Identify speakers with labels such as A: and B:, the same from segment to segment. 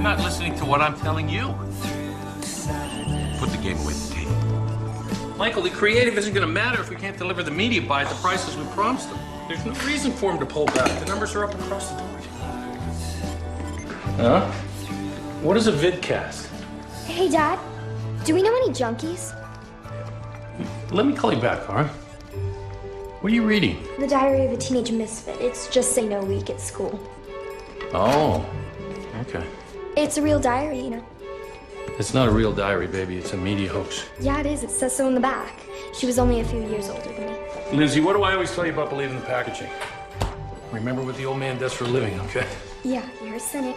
A: not listening to what I'm telling you. Put the game away from the table. Michael, the creative isn't going to matter if we can't deliver the media by at the prices we promised them. There's no reason for him to pull back. The numbers are up across the board. Huh? What is a vidcast?
B: Hey, Dad. Do we know any junkies?
A: Let me call you back, all right? What are you reading?
B: The Diary of a Teenage Misfit. It's just say no week at school.
A: Oh, okay.
B: It's a real diary, you know.
A: It's not a real diary, baby. It's a media hoax.
B: Yeah, it is. It says so in the back. She was only a few years older than me.
A: Lindsay, what do I always tell you about believing the packaging? Remember what the old man does for a living, okay?
B: Yeah, you're a cynic.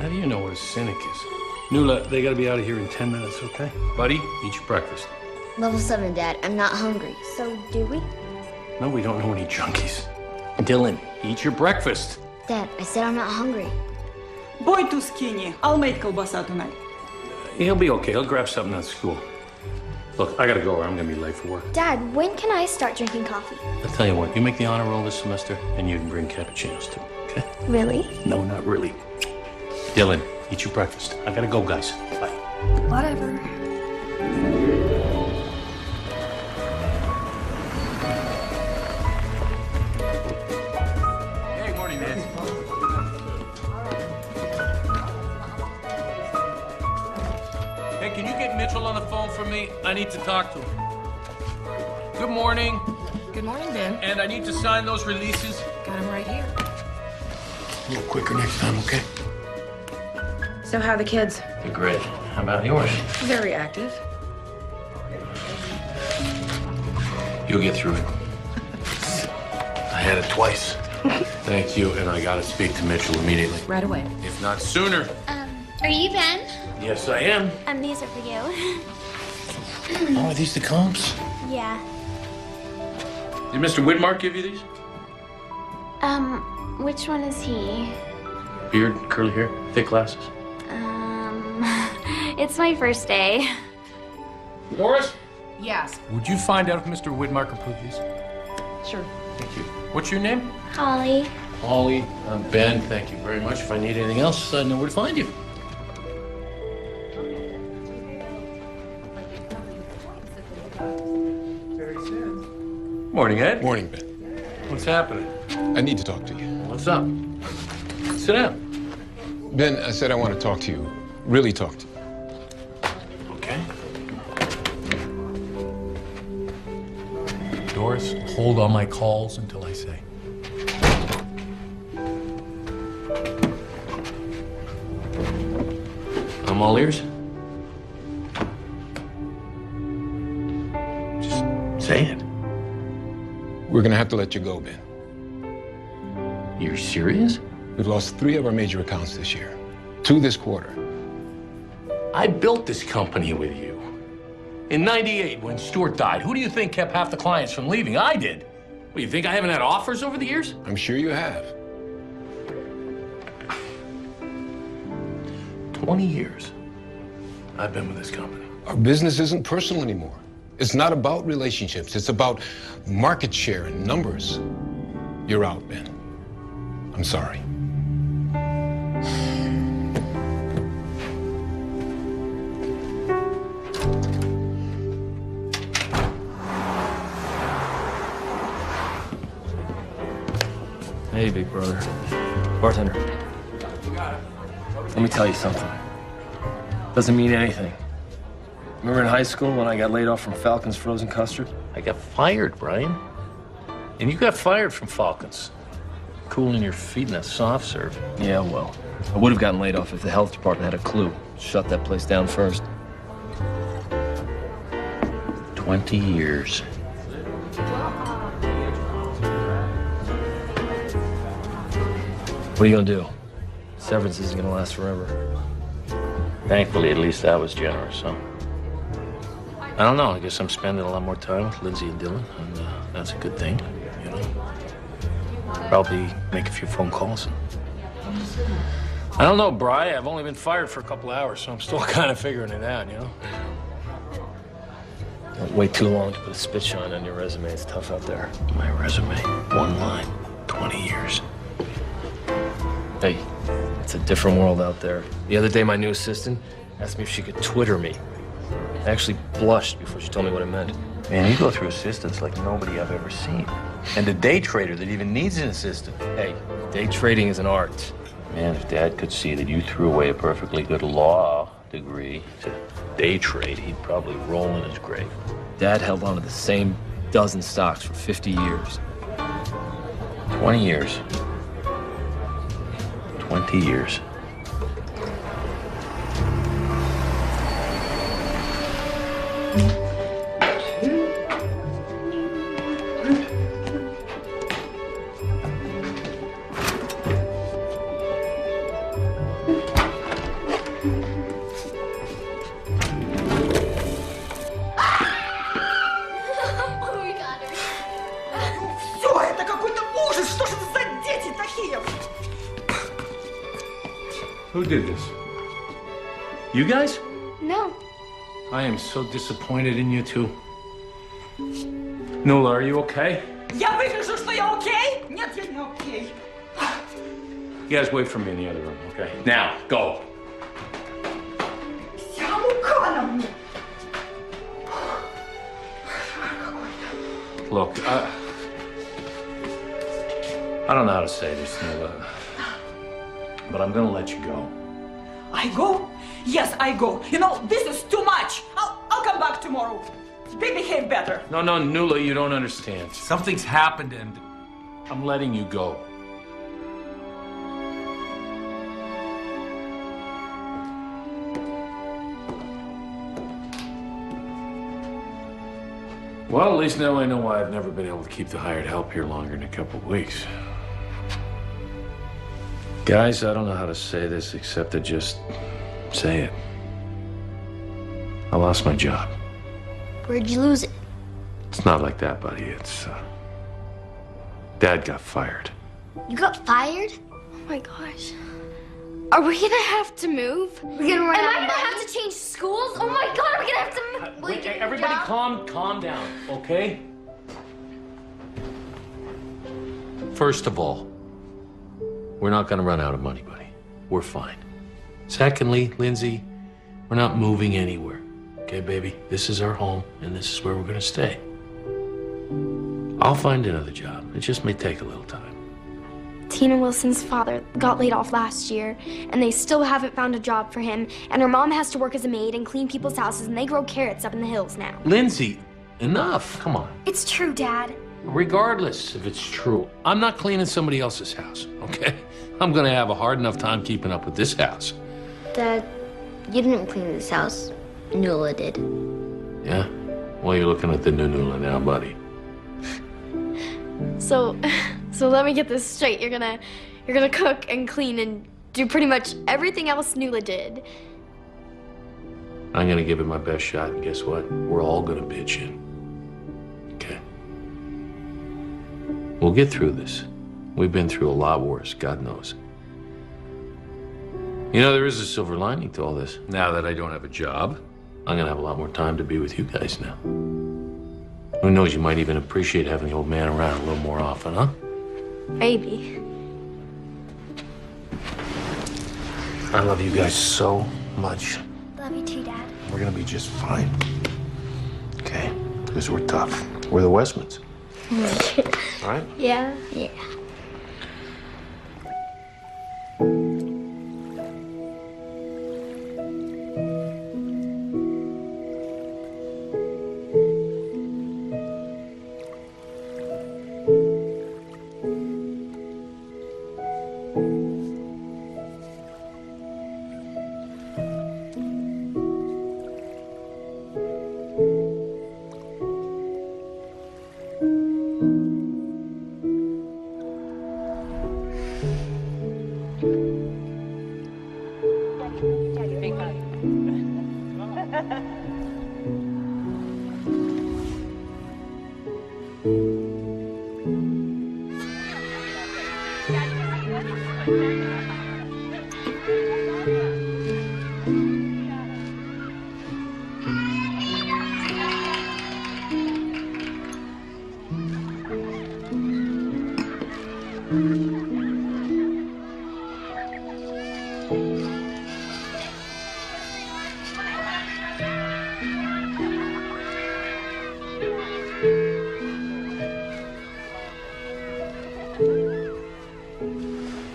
A: How do you know what a cynic is? Nuala, they gotta be out of here in 10 minutes, okay? Buddy, eat your breakfast.
C: Level 7, Dad. I'm not hungry.
B: So, do we?
A: No, we don't know any junkies. Dylan, eat your breakfast.
C: Dad, I said I'm not hungry.
D: Boy too skinny. I'll make kielbasa tonight.
A: He'll be okay. He'll grab something at school. Look, I gotta go or I'm gonna be late for work.
B: Dad, when can I start drinking coffee?
A: I'll tell you what, you make the honor roll this semester and you can bring cappuccinos too, okay?
B: Really?
A: No, not really. Dylan, eat your breakfast. I gotta go, guys. Bye.
B: Whatever.
A: Hey, morning, Nancy. Hey, can you get Mitchell on the phone for me? I need to talk to him. Good morning.
E: Good morning, Ben.
A: And I need to sign those releases.
E: Got him right here.
A: A little quicker next time, okay?
E: So how are the kids?
A: They're great. How about yours?
E: Very active.
A: You'll get through it. I had it twice. Thank you, and I gotta speak to Mitchell immediately.
E: Right away.
A: If not sooner.
B: Are you Ben?
A: Yes, I am.
B: These are for you.
A: Oh, are these the comps?
B: Yeah.
A: Did Mr. Widmark give you these?
B: Which one is he?
A: Beard, curly hair, thick glasses.
B: It's my first day.
A: Doris?
E: Yes.
A: Would you find out if Mr. Widmark approved these?
E: Sure.
A: Thank you. What's your name?
B: Holly.
A: Holly. I'm Ben. Thank you very much. If I need anything else, I know where to find you. Morning, Ed.
F: Morning, Ben.
A: What's happening?
F: I need to talk to you.
A: What's up? Sit down.
F: Ben, I said I want to talk to you. Really talk to you.
A: Okay. Doris, hold all my calls until I say. I'm all ears. Just say it.
F: We're going to have to let you go, Ben.
A: You're serious?
F: We've lost 3 of our major accounts this year. 2 this quarter.
A: I built this company with you. In '98, when Stuart died, who do you think kept half the clients from leaving? I did. What, you think I haven't had offers over the years?
F: I'm sure you have.
A: 20 years I've been with this company.
F: Our business isn't personal anymore. It's not about relationships. It's about market share and numbers. You're out, Ben. I'm sorry.
G: Hey, big brother. Bartender. Let me tell you something. Doesn't mean anything. Remember in high school when I got laid off from Falcon's frozen custard?
A: I got fired, Brian. And you got fired from Falcons. Cooling your feet in that soft serve.
G: Yeah, well, I would have gotten laid off if the health department had a clue. Shut that place down first.
A: 20 years.
G: What are you gonna do? Severance isn't gonna last forever.
A: Thankfully, at least that was generous, huh? I don't know. I guess I'm spending a lot more time with Lindsay and Dylan, and that's a good thing, you know. Probably make a few phone calls. I don't know, Bri. I've only been fired for a couple hours, so I'm still kind of figuring it out, you know.
G: Don't wait too long to put a spit shine on your resume. It's tough out there.
A: My resume, one line, 20 years.
G: Hey, it's a different world out there. The other day, my new assistant asked me if she could Twitter me. I actually blushed before she told me what it meant.
A: Man, you go through assistants like nobody I've ever seen. And a day trader that even needs an assistant.
G: Hey, day trading is an art.
A: Man, if Dad could see that you threw away a perfectly good law degree to day trade, he'd probably roll in his grave.
G: Dad held on to the same dozen stocks for 50 years.
A: 20 years. 20 years.
D: Все, это какой-то ужас! Что же это за дети такие?
F: Who did this?
A: You guys?
B: No.
F: I am so disappointed in you two. Nuala, are you okay?
D: Я выгляжу, что я окей? Нет, я не окей.
F: You guys wait for me in the other room, okay? Now, go.
D: Вся мука на мне.
F: Look, I don't know how to say this, Nuala, but I'm gonna let you go.
D: I go? Yes, I go. You know, this is too much. I'll come back tomorrow. They behave better.
F: No, Nuala, you don't understand. Something's happened and I'm letting you go. Well, at least now I know why I've never been able to keep the hired help here longer than a couple of weeks.
A: Guys, I don't know how to say this except to just say it. I lost my job.
C: Where'd you lose it?
A: It's not like that, buddy. It's, Dad got fired.
C: You got fired?
B: Oh my gosh. Are we gonna have to move?
C: We're gonna run
B: Am
C: out
B: I
C: of
B: gonna
C: money?
B: have to change schools? Oh my god, are we gonna have to move?
F: Wait, everybody calm down, okay?
A: First of all, we're not gonna run out of money, buddy. We're fine. Secondly, Lindsay, we're not moving anywhere. Okay, baby? This is our home, and this is where we're gonna stay. I'll find another job. It just may take a little time.
B: Tina Wilson's father got laid off last year, and they still haven't found a job for him, and her mom has to work as a maid and clean people's houses, and they grow carrots up in the hills now.
A: Lindsay, enough. Come on.
B: It's true, Dad.
A: Regardless if it's true, I'm not cleaning somebody else's house, okay? I'm gonna have a hard enough time keeping up with this house.
C: Dad, you didn't clean this house. Nuala did.
A: Yeah? Well, you're looking at the new Nuala now, buddy.
B: So let me get this straight. You're gonna cook and clean and do pretty much everything else Nuala did.
A: I'm gonna give it my best shot, and guess what? We're all gonna pitch in. Okay? We'll get through this. We've been through a lot worse, God knows. You know, there is a silver lining to all this. Now that I don't have a job, I'm gonna have a lot more time to be with you guys now. Who knows, you might even appreciate having the old man around a little more often, huh?
B: Maybe.
A: I love you guys so much.
B: Love you too, Dad.
A: We're gonna be just fine. Okay? Because we're tough. We're the Westmans. All right?
B: Yeah.
C: Yeah.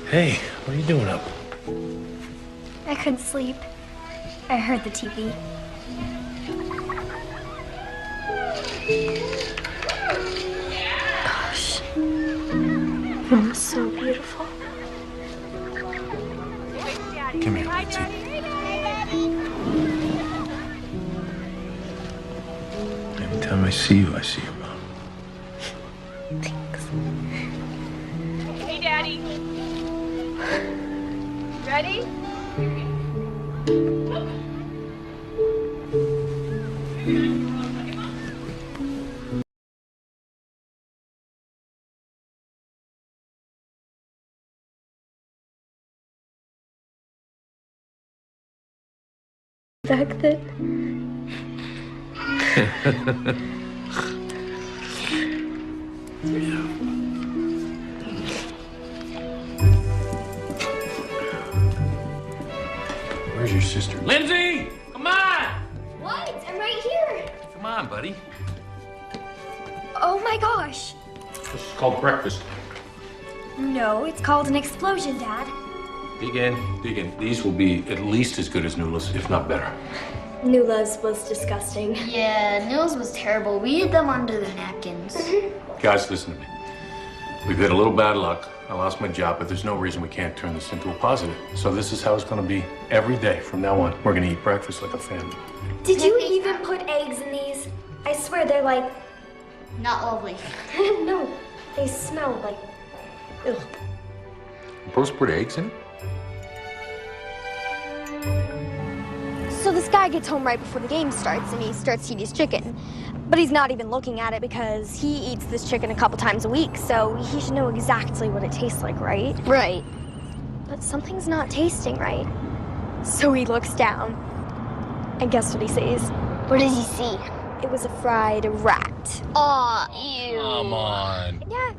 A: Hey, what are you doing up?
B: I couldn't sleep. I heard the TV. Gosh. Mom's so beautiful.
A: Come here, Lindsay. Every time I see you, your mom.
B: Thanks.
H: Hey, Daddy. Ready?
B: Back then.
A: Where's your sister? Lindsay! Come on!
B: What? I'm right here.
A: Come on, buddy.
B: Oh my gosh.
A: This is called breakfast.
B: No, it's called an explosion, Dad.
A: Dig in, dig in. These will be at least as good as Nula's, if not better.
B: Nula's was disgusting.
C: Yeah, Nils was terrible. We hid them under the napkins.
A: Guys, listen to me. We've had a little bad luck. I lost my job, but there's no reason we can't turn this into a positive. So this is how it's gonna be every day from now on. We're gonna eat breakfast like a family.
B: Did you even put eggs in these? I swear they're like...
C: Not lovely.
B: No, they smell like... Ugh.
A: You're supposed to put eggs in it?
B: So this guy gets home right before the game starts and he starts to eat his chicken. But he's not even looking at it because he eats this chicken a couple times a week, so he should know exactly what it tastes like, right?
C: Right.
B: But something's not tasting right. So he looks down. And guess what he sees?
C: What does he see?
B: It was a fried rat.
C: Aw, ew.
A: Come on.
B: Yeah.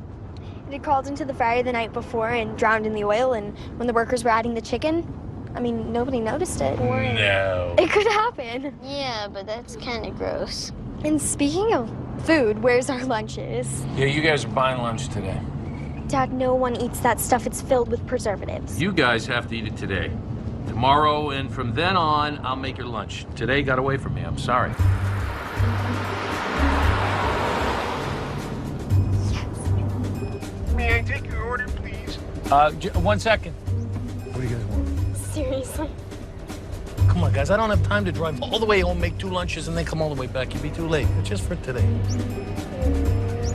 B: It had crawled into the fryer the night before and drowned in the oil, and when the workers were adding the chicken, I mean, nobody noticed it.
A: No.
B: It could happen.
C: Yeah, but that's kind of gross.
B: And speaking of food, where's our lunches?
A: Yeah, you guys are buying lunch today.
B: Dad, no one eats that stuff. It's filled with preservatives.
A: You guys have to eat it today. Tomorrow and from then on, I'll make your lunch. Today got away from me. I'm sorry.
I: May I take your order, please?
A: 1 second. What do you guys want?
B: Seriously?
A: Come on, guys. I don't have time to drive all the way home, make 2 lunches, and then come all the way back. You'd be too late. It's just for today.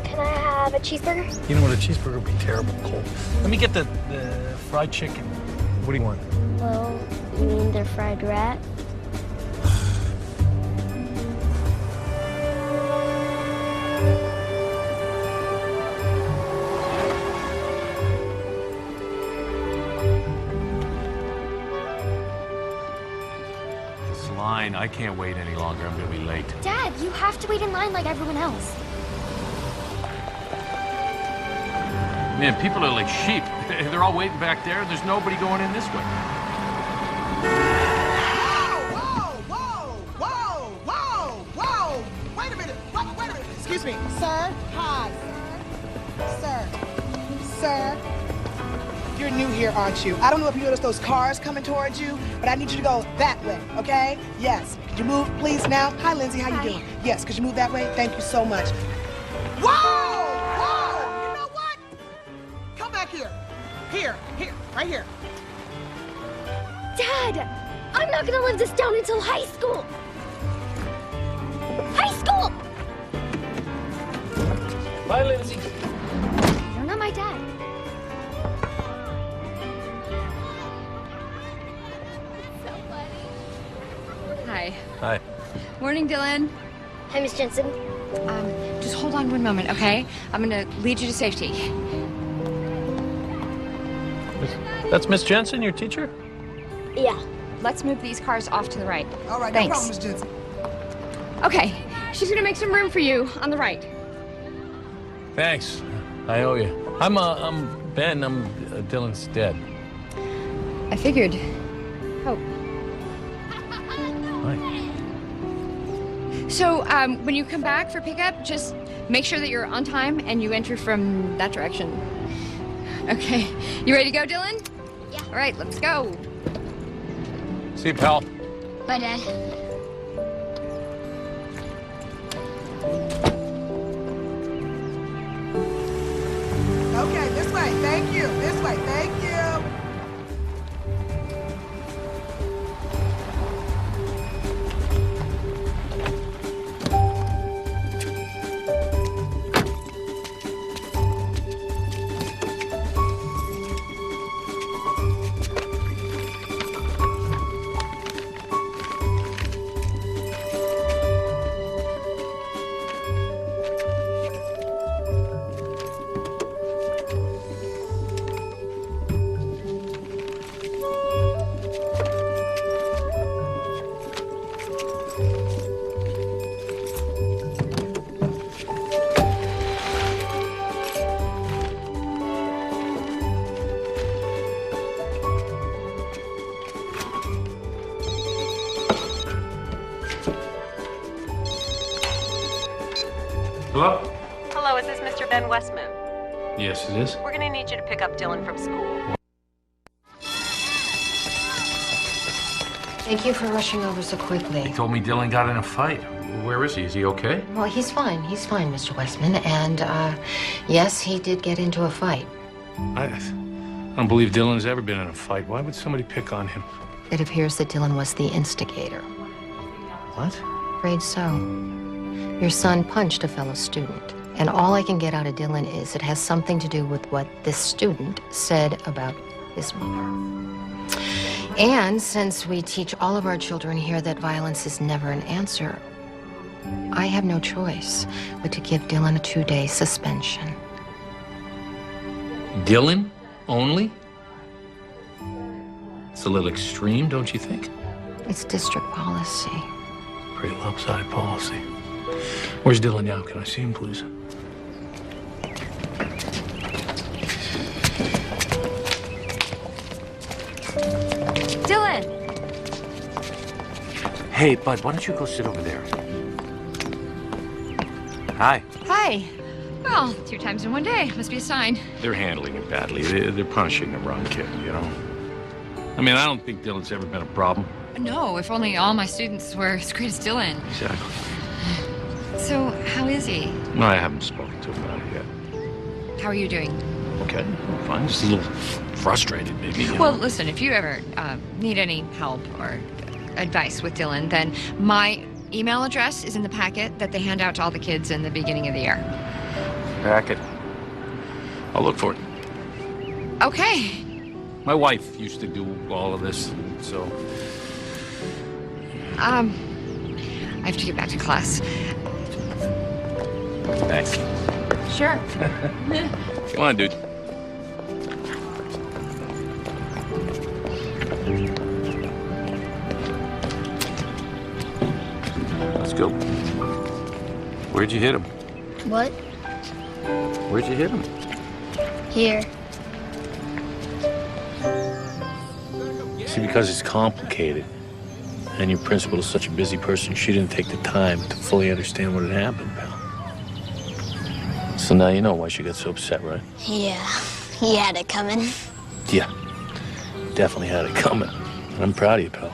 B: Can I have a cheeseburger?
A: You know what? A cheeseburger would be terrible cold. Let me get the fried chicken. What do you want?
C: Well, you mean the fried rat?
A: This line, I can't wait any longer. I'm gonna be late.
B: Dad, you have to wait in line like everyone else.
A: Man, people are like sheep. They're all waiting back there, and there's nobody going in this way.
I: Whoa! Wait a minute. Excuse me. Sir, hi. Sir. You're new here, aren't you? I don't know if you noticed those cars coming towards you, but I need you to go that way, okay? Yes. Could you move, please, now? Hi, Lindsay. How you doing? Yes. Could you move that way? Thank you so much. Whoa! You know what? Come back here. Here. Right here.
B: Dad, I'm not gonna live this down until high school. High school!
A: Bye, Lindsay.
B: You're not my dad.
E: Hi.
A: Hi.
E: Morning, Dylan.
B: Hi, Miss Jensen.
E: Just hold on 1 moment, okay? I'm gonna lead you to safety.
A: That's Miss Jensen, your teacher?
B: Yeah.
E: Let's move these cars off to the right.
I: All right,
E: Thanks.
I: no problem, Miss Jensen.
E: Okay, she's gonna make some room for you on the right.
A: Thanks. I owe you. I'm Ben. I'm Dylan's dad.
E: I figured. Oh.
A: Hi.
E: So, when you come back for pickup, just make sure that you're on time and you enter from that direction. Okay. You ready to go, Dylan?
C: Yeah.
E: All right, let's go.
F: See you, pal.
C: Bye, Dad.
I: Okay, this way. Thank you. This way. Thank you.
A: Hello?
H: Hello, is this Mr. Ben Westman?
A: Yes, it is.
H: We're gonna need you to pick up Dylan from school.
J: Thank you for rushing over so quickly.
A: He told me Dylan got in a fight. Where is he? Is he okay?
J: Well, he's fine, Mr. Westman. And, yes, he did get into a fight.
A: I don't believe Dylan's ever been in a fight. Why would somebody pick on him?
J: It appears that Dylan was the instigator.
A: What?
J: Afraid so. Your son punched a fellow student. And all I can get out of Dylan is it has something to do with what this student said about his mother. And since we teach all of our children here that violence is never an answer, I have no choice but to give Dylan a 2-day suspension.
A: Dylan? Only? It's a little extreme, don't you think?
J: It's district policy.
A: Pretty lopsided policy. Where's Dylan now? Can I see him, please?
E: Dylan!
A: Hey, bud, why don't you go sit over there? Hi.
E: Hi. Well, 2 times in one day. Must be a sign.
A: They're handling it badly. They're punishing the wrong kid, you know? I mean, I don't think Dylan's ever been a problem.
E: No, if only all my students were as great as Dylan.
A: Exactly.
E: So, how is he?
A: No, I haven't spoken to him about it yet.
E: How are you doing?
A: Okay, I'm fine. Just a little frustrated, maybe. You
E: Well,
A: know?
E: listen, if you ever need any help or advice with Dylan, then my email address is in the packet that they hand out to all the kids in the beginning of the year.
A: Packet. I'll look for it.
E: Okay.
A: My wife used to do all of this, so...
E: I have to get back to class.
A: Thanks.
E: Sure.
A: Come on, dude. Let's go. Where'd you hit him?
C: What?
A: Where'd you hit him?
C: Here.
A: See, because it's complicated, and your principal is such a busy person, she didn't take the time to fully understand what had happened, pal. So now you know why she got so upset, right?
C: Yeah, he had it coming.
A: Yeah, definitely had it coming. And I'm proud of you, pal.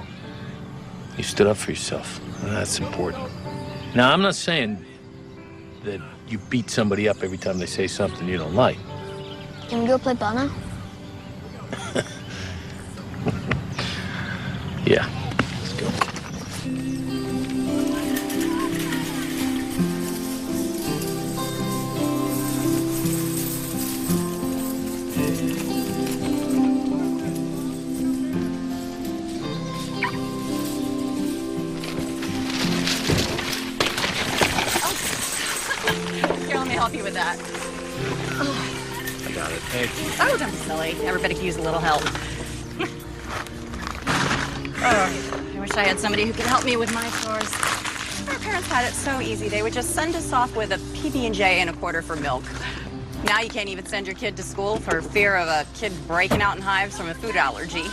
A: You stood up for yourself, and that's important. Now, I'm not saying that you beat somebody up every time they say something you don't like.
C: Can we go play ball now?
A: Yeah, let's go.
H: Here, let me help you with that.
A: I got it. Thank you.
H: Oh, don't be silly. Everybody could use a little help. Oh, I wish I had somebody who could help me with my chores. Our parents had it so easy. They would just send us off with a PB&J and a quarter for milk. Now you can't even send your kid to school for fear of a kid breaking out in hives from a food allergy.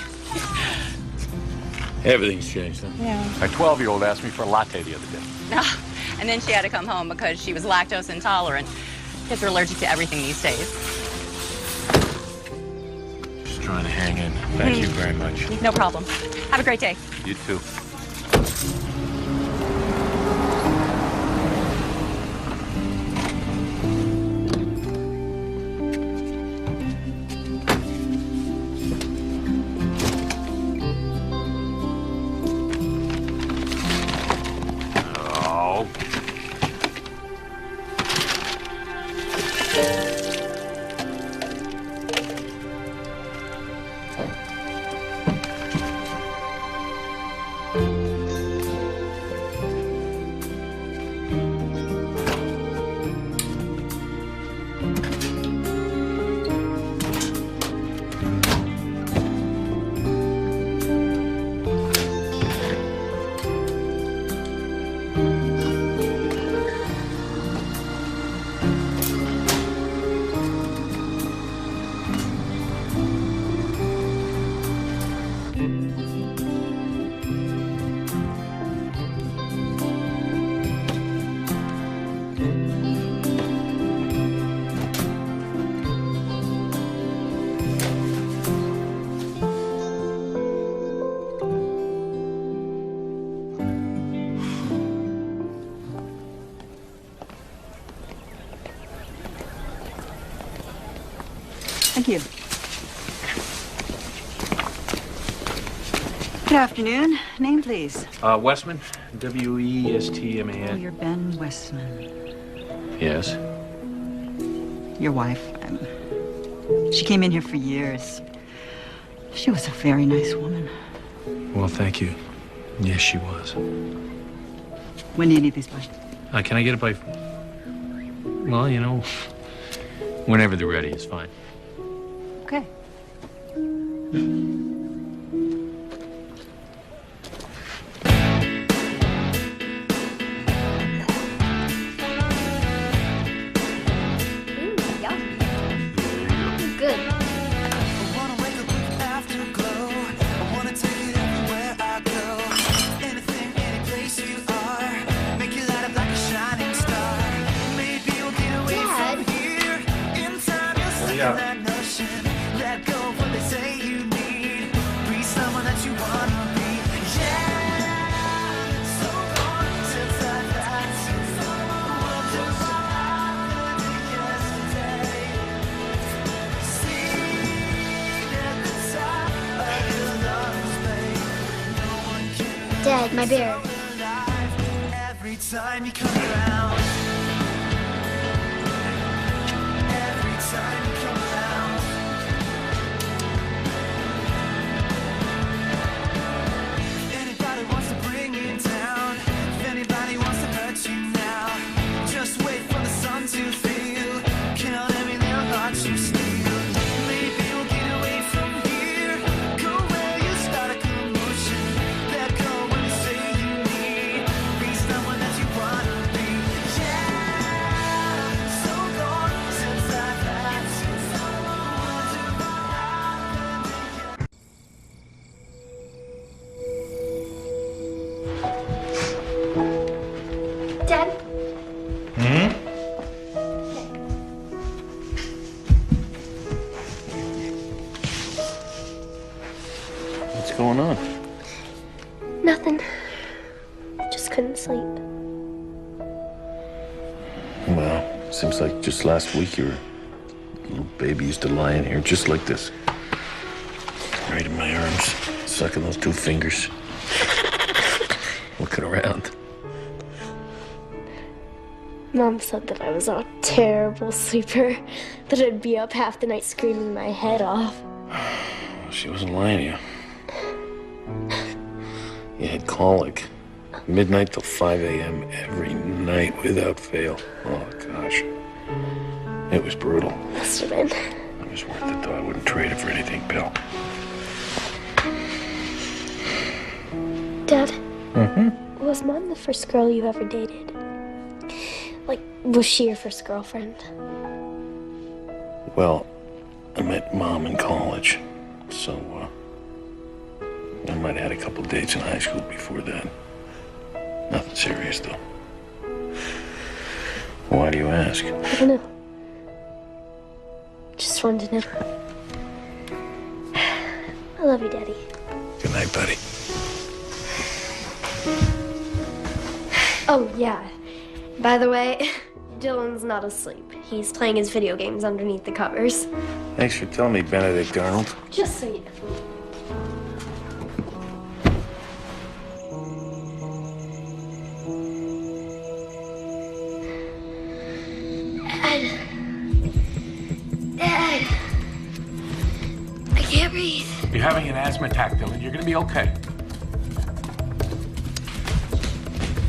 A: Everything's changed, huh?
H: Yeah.
K: My 12-year-old asked me for a latte the other day.
H: And then she had to come home because she was lactose intolerant. Kids are allergic to everything these days.
A: trying to hang in. Thank you very much.
H: No problem. Have a great day.
K: You too. Oh.
L: Thank you. Good afternoon. Name, please.
A: Westman. W-E-S-T-M-A-N.
L: Oh, you're Ben Westman.
A: Yes.
L: Your wife. She came in here for years. She was a very nice woman.
A: Well, thank you. Yes, she was.
L: When do you need these by?
A: Can I get it by... Well, you know, whenever they're ready, it's fine.
L: Okay.
C: Good.
A: Yeah.
C: Dad, my bear.
M: Every time you come around. Every time you come around. If anybody wants to bring you down, if anybody wants to hurt you now, just wait for the sun to feel. Count every little heart you steal. Maybe we'll get away from here. Go where you start a commotion. Let go when you say you need. Be someone that you wanna be. Yeah, so long since I've had someone to
C: Dad?
A: What's going on?
C: Nothing. Just couldn't sleep.
A: Well, seems like just last week your little baby used to lie in here just like this. Right in my arms, sucking those two fingers. Looking around.
C: Mom said that I was a terrible sleeper, that I'd be up half the night screaming my head off.
A: She wasn't lying to you. You had colic. Midnight till 5 a.m. every night without fail. Oh, gosh. It was brutal.
C: Must have been.
A: It was worth it, though. I wouldn't trade it for anything, Bill.
C: Dad,
A: Mm-hmm.
C: was Mom the first girl you ever dated? Like, was she your first girlfriend?
A: Well, I met Mom in college, so, I might have had a couple dates in high school before that. Nothing serious, though. Why do you ask?
C: I don't know. Just wanted to know. love you, Daddy.
F: Good night, buddy.
C: Oh, yeah. By the way, Dylan's not asleep. He's playing his video games underneath the covers.
A: Thanks for telling me, Benedict Arnold.
C: Just so you know. Dad. I can't breathe.
K: You're having an asthma attack, Dylan. You're gonna be okay.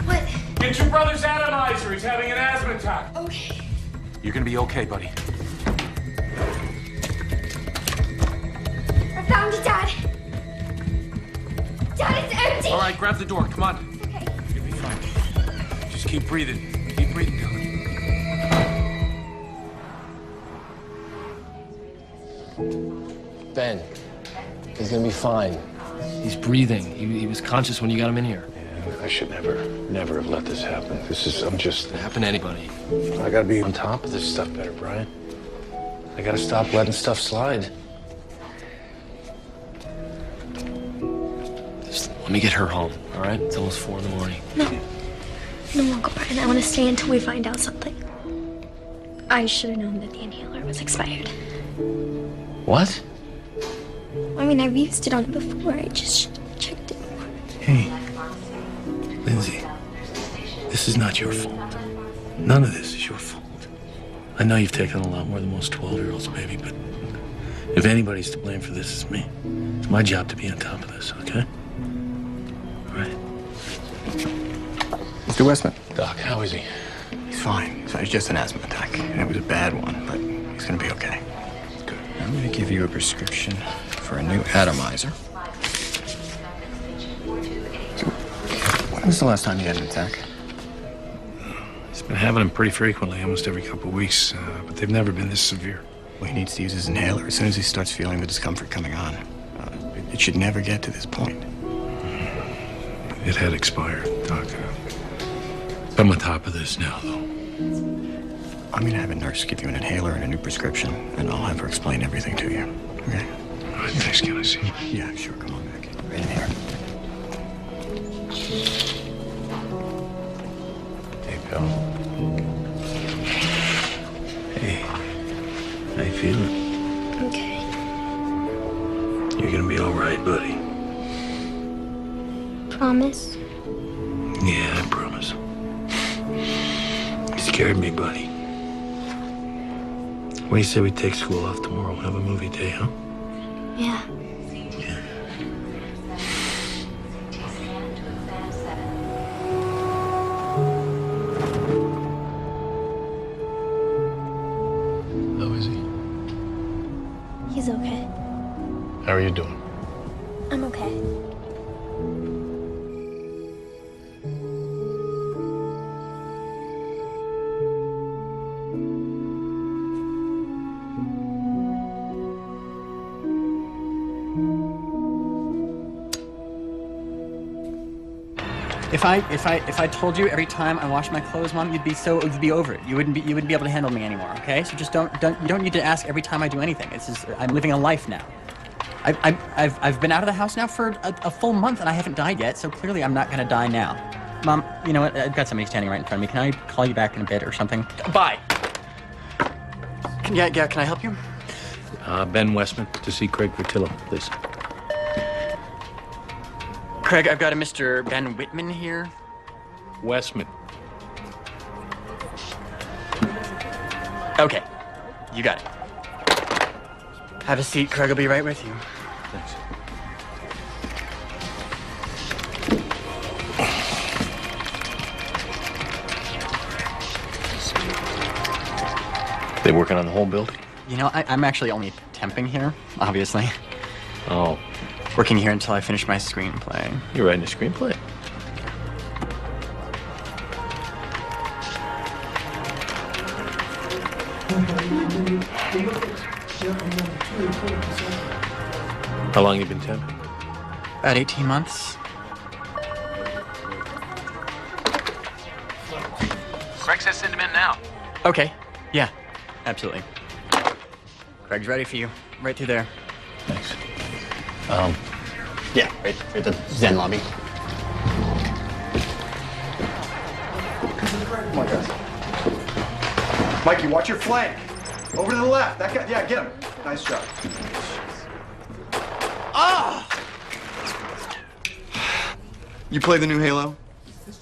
C: What?
K: Get your brother's atomizer. He's having an asthma attack.
C: Okay.
K: You're gonna be okay, buddy.
B: I found it, Dad. Dad, it's empty.
K: All right, grab the door. Come on.
B: Okay.
K: You'll be fine. Just keep breathing. Keep breathing, Dylan.
G: Ben, he's gonna be fine. He's breathing. He was conscious when you got him in here.
F: Yeah, I should never have let this happen. I'm just...
G: It happened to anybody.
F: I gotta be on top of this stuff better, Brian. I gotta stop letting stuff slide.
G: Just let me get her home, all right? It's almost 4 in the morning.
B: No, Uncle Brian. I want to stay until we find out something. I should have known that the inhaler was expired.
G: What?
B: I mean, I've used it on it before. I just checked it.
F: Hey, Lindsay, this is not your fault. None of this is your fault. I know you've taken a lot more than most 12-year-olds, baby, but if anybody's to blame for this, it's me. It's my job to be on top of this, okay? All right.
N: Mr. Westman.
F: Doc, how is he?
N: He's fine. It's just an asthma attack. And it was a bad one, but he's gonna be okay. Good. I'm gonna give you a prescription for a new atomizer. So, when was the last time you had an attack?
F: He's been having them pretty frequently, almost every couple of weeks, but they've never been this severe.
N: Well, he needs to use his inhaler as soon as he starts feeling the discomfort coming on. It should never get to this point.
F: It had expired, Doc. I'm on top of this now, though.
N: I'm gonna have a nurse give you an inhaler and a new prescription, and I'll have her explain everything to you. Okay?
F: All right, thanks. Can I see you?
N: Yeah, sure. Come on back. Right in here.
F: Hey, pal. Hey. How you feeling?
B: Okay.
F: You're gonna be all right, buddy.
B: Promise?
F: Yeah, I promise. You scared me, buddy. What do you say we take school off tomorrow and have a movie day, huh?
B: Yeah.
F: How is he?
B: He's okay.
F: How are you doing?
B: I'm okay.
O: If I told you every time I wash my clothes, Mom, you'd be over it. You wouldn't be able to handle me anymore. Okay? So just you don't need to ask every time I do anything. It's just I'm living a life now. I've been out of the house now for a full month and I haven't died yet. So clearly I'm not gonna die now. Mom, you know what? I've got somebody standing right in front of me. Can I call you back in a bit or something? Bye. Can I help you?
A: Ben Westman to see Craig Vertillo, please.
O: Craig, I've got a Mr. Ben Whitman here.
A: Westman.
O: Okay, you got it. Have a seat, Craig will be right with you.
A: Thanks. They working on the whole building?
O: You know, I'm actually only temping here, obviously.
A: Oh.
O: Working here until I finish my screenplay.
A: You're writing a screenplay? How long you been temping?
O: About 18 months.
K: Greg says send him in now.
O: Okay, yeah, absolutely. Craig's ready for you. Right through there.
A: Thanks.
N: Yeah, right at the Zen lobby.
P: Come on, guys. Mikey, watch your flank. Over to the left. That guy, yeah, get him. Nice job. Ah! You play the new Halo?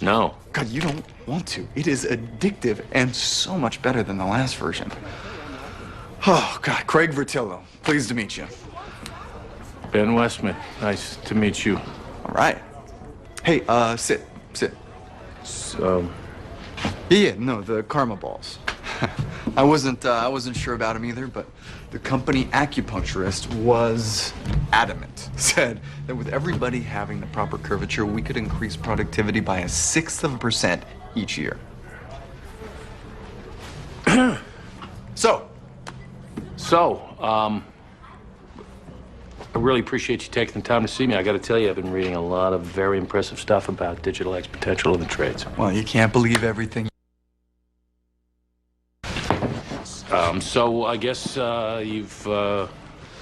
A: No.
P: God, you don't want to. It is addictive and so much better than the last version. Oh, God. Craig Vertillo. Pleased to meet you.
A: Ben Westman. Nice to meet you.
P: All right. Hey, sit.
A: So...
P: Yeah, no, the karma balls. I wasn't sure about him either, but the company acupuncturist was adamant. Said that with everybody having the proper curvature, we could increase productivity by 1/6% each year.
A: I really appreciate you taking the time to see me. I got to tell you, I've been reading a lot of very impressive stuff about digital exponential in the trades.
P: Well, you can't believe everything.
A: So I guess you've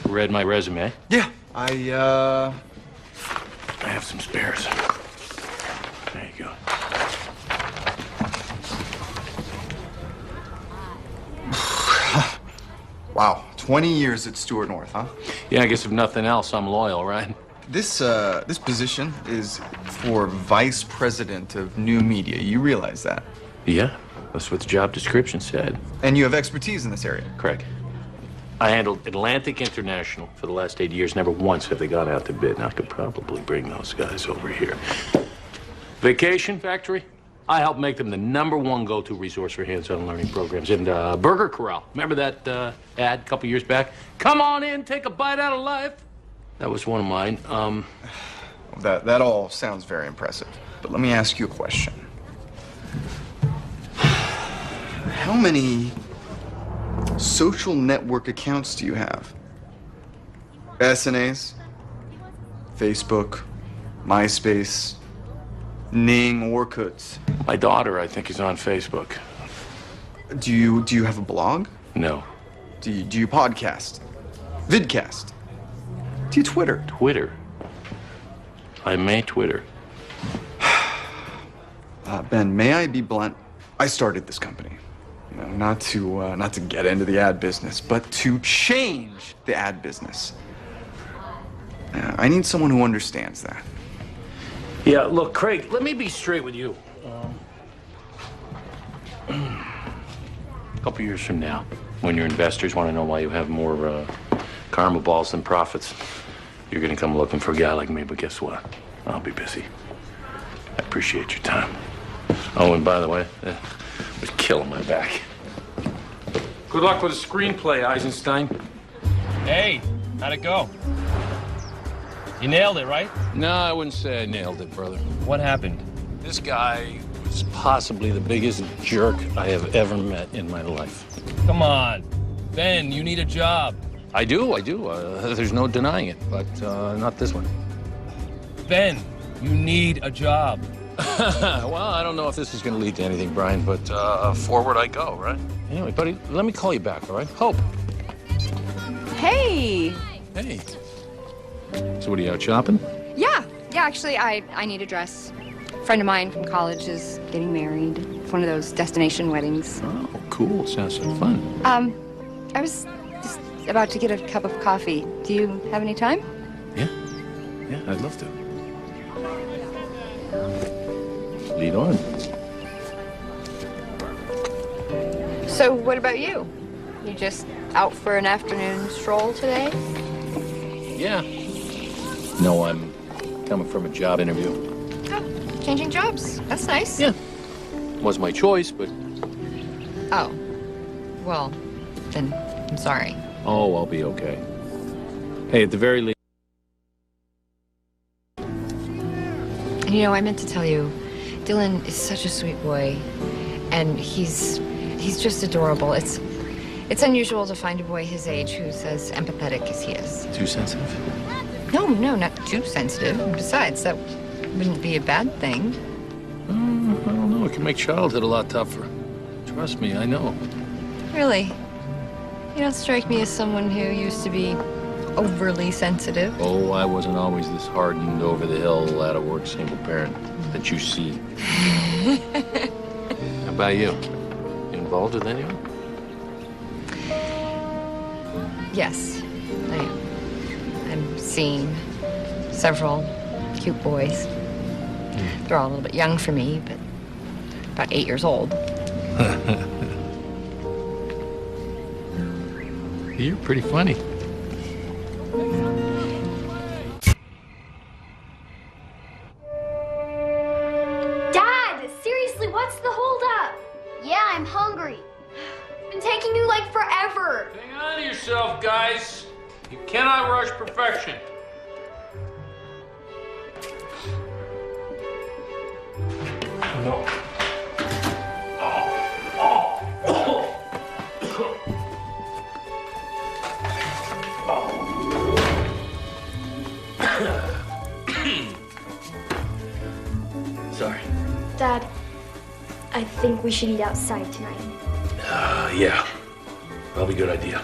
A: read my resume.
P: Yeah, I
A: have some spares. There you go.
P: Wow, 20 years at Stewart North, huh?
A: Yeah, I guess if nothing else, I'm loyal, right?
P: This position is for vice president of new media. You realize that?
A: Yeah, that's what the job description said.
P: And you have expertise in this area?
A: Correct. I handled Atlantic International for the last 8 years. Never once have they gone out to bid, and I could probably bring those guys over here. Vacation Factory? I helped make them the #1 go-to resource for hands-on learning programs. And Burger Corral, remember that ad a couple years back? Come on in, take a bite out of life. That was one of mine.
P: That all sounds very impressive. But let me ask you a question. How many social network accounts do you have? SNAs? Facebook? MySpace? Ning Orkuts?
A: My daughter, I think, is on Facebook.
P: Do you have a blog?
A: No.
P: Do you podcast? Vidcast? Do you Twitter?
A: Twitter? I may Twitter.
P: Ben, may I be blunt? I started this company. You know, not to get into the ad business, but to change the ad business. I need someone who understands that.
A: Yeah, look, Craig, let me be straight with you. A couple years from now, when your investors want to know why you have more karma balls than profits, you're going to come looking for a guy like me, but guess what? I'll be busy. I appreciate your time. Oh, and by the way, it was killing my back. Good luck with the screenplay, Eisenstein.
G: Hey, how'd it go? You nailed it, right?
A: No, I wouldn't say I nailed it, brother.
G: What happened?
A: This guy was possibly the biggest jerk I have ever met in my life.
G: Come on. Ben, you need a job.
A: I do. There's no denying it, but not this one.
G: Ben, you need a job.
A: Well, I don't know if this is going to lead to anything, Brian, but forward I go, right? Anyway, buddy, let me call you back, all right? Hope.
E: Hey.
A: Hey. So what, are you out shopping?
E: Yeah, actually, I need a dress. A friend of mine from college is getting married. It's one of those destination weddings.
A: Oh, cool. Sounds like fun.
E: I was just about to get a cup of coffee. Do you have any time?
A: Yeah, I'd love to. Lead on.
E: So what about you? You just out for an afternoon stroll today?
A: Yeah. No, I'm coming from a job interview.
E: Oh, changing jobs. That's nice.
A: Yeah. Was my choice, but...
E: Oh. Well, then I'm sorry.
A: Oh, I'll be okay. Hey, at the very least...
E: You know, I meant to tell you, Dylan is such a sweet boy, and he's just adorable. It's unusual to find a boy his age who's as empathetic as he is.
A: Too sensitive?
E: No, not too sensitive. Besides, that wouldn't be a bad thing.
A: I don't know. It can make childhood a lot tougher. Trust me, I know.
E: Really? You don't strike me as someone who used to be overly sensitive.
A: Oh, I wasn't always this hardened, over-the-hill, out-of-work single parent that you see. How about you? You involved with anyone?
E: Yes, I am. I'm seeing several cute boys. They're all a little bit young for me, but about 8 years old.
A: You're pretty funny.
B: Dad, seriously, what's the holdup? Yeah, I'm hungry. It's been taking you like forever.
K: Hang on to yourself, guys. You cannot rush perfection.
A: No. Sorry.
B: Dad, I think we should eat outside tonight.
A: Yeah. Probably a good idea.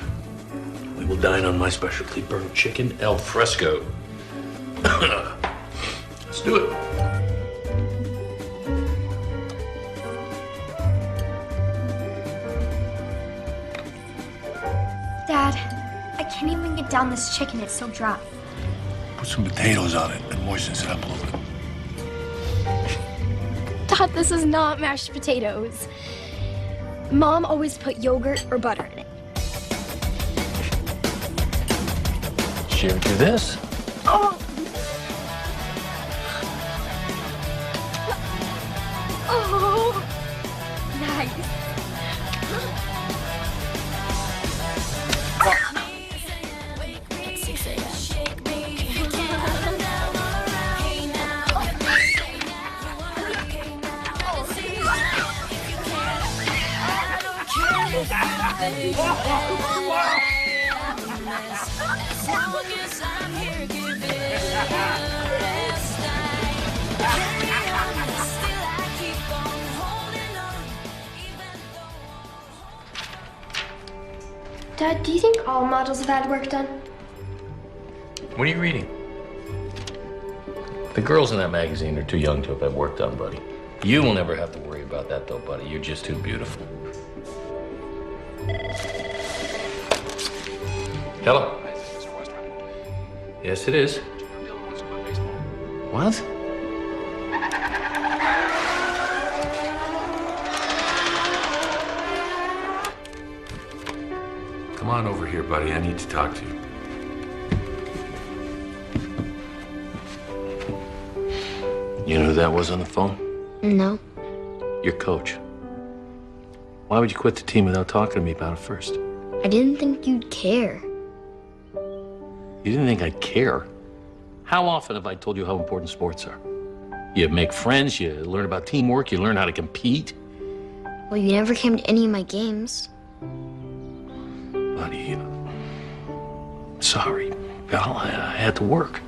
A: We will dine on my specialty, burnt chicken al fresco. Let's do it.
B: Dad, I can't even get down this chicken. It's so dry.
F: Put some potatoes on it and moistens it up a little bit.
B: Dad, this is not mashed potatoes. Mom always put yogurt or butter in it.
A: Did you ever do this?
B: Oh! Oh! Nice. Dad, do you think all models have had work done?
A: What are you reading? The girls in that magazine are too young to have had work done, buddy. You will never have to worry about that, though, buddy. You're just too beautiful. Hello? Yes, it is. What? Come on over here, buddy. I need to talk to you. You know who that was on the phone?
C: No.
A: Your coach. Why would you quit the team without talking to me about it first?
C: I didn't think you'd care.
A: You didn't think I'd care? How often have I told you how important sports are? You make friends, you learn about teamwork, you learn how to compete.
C: Well, you never came to any of my games.
A: Buddy, sorry, pal, I had to work.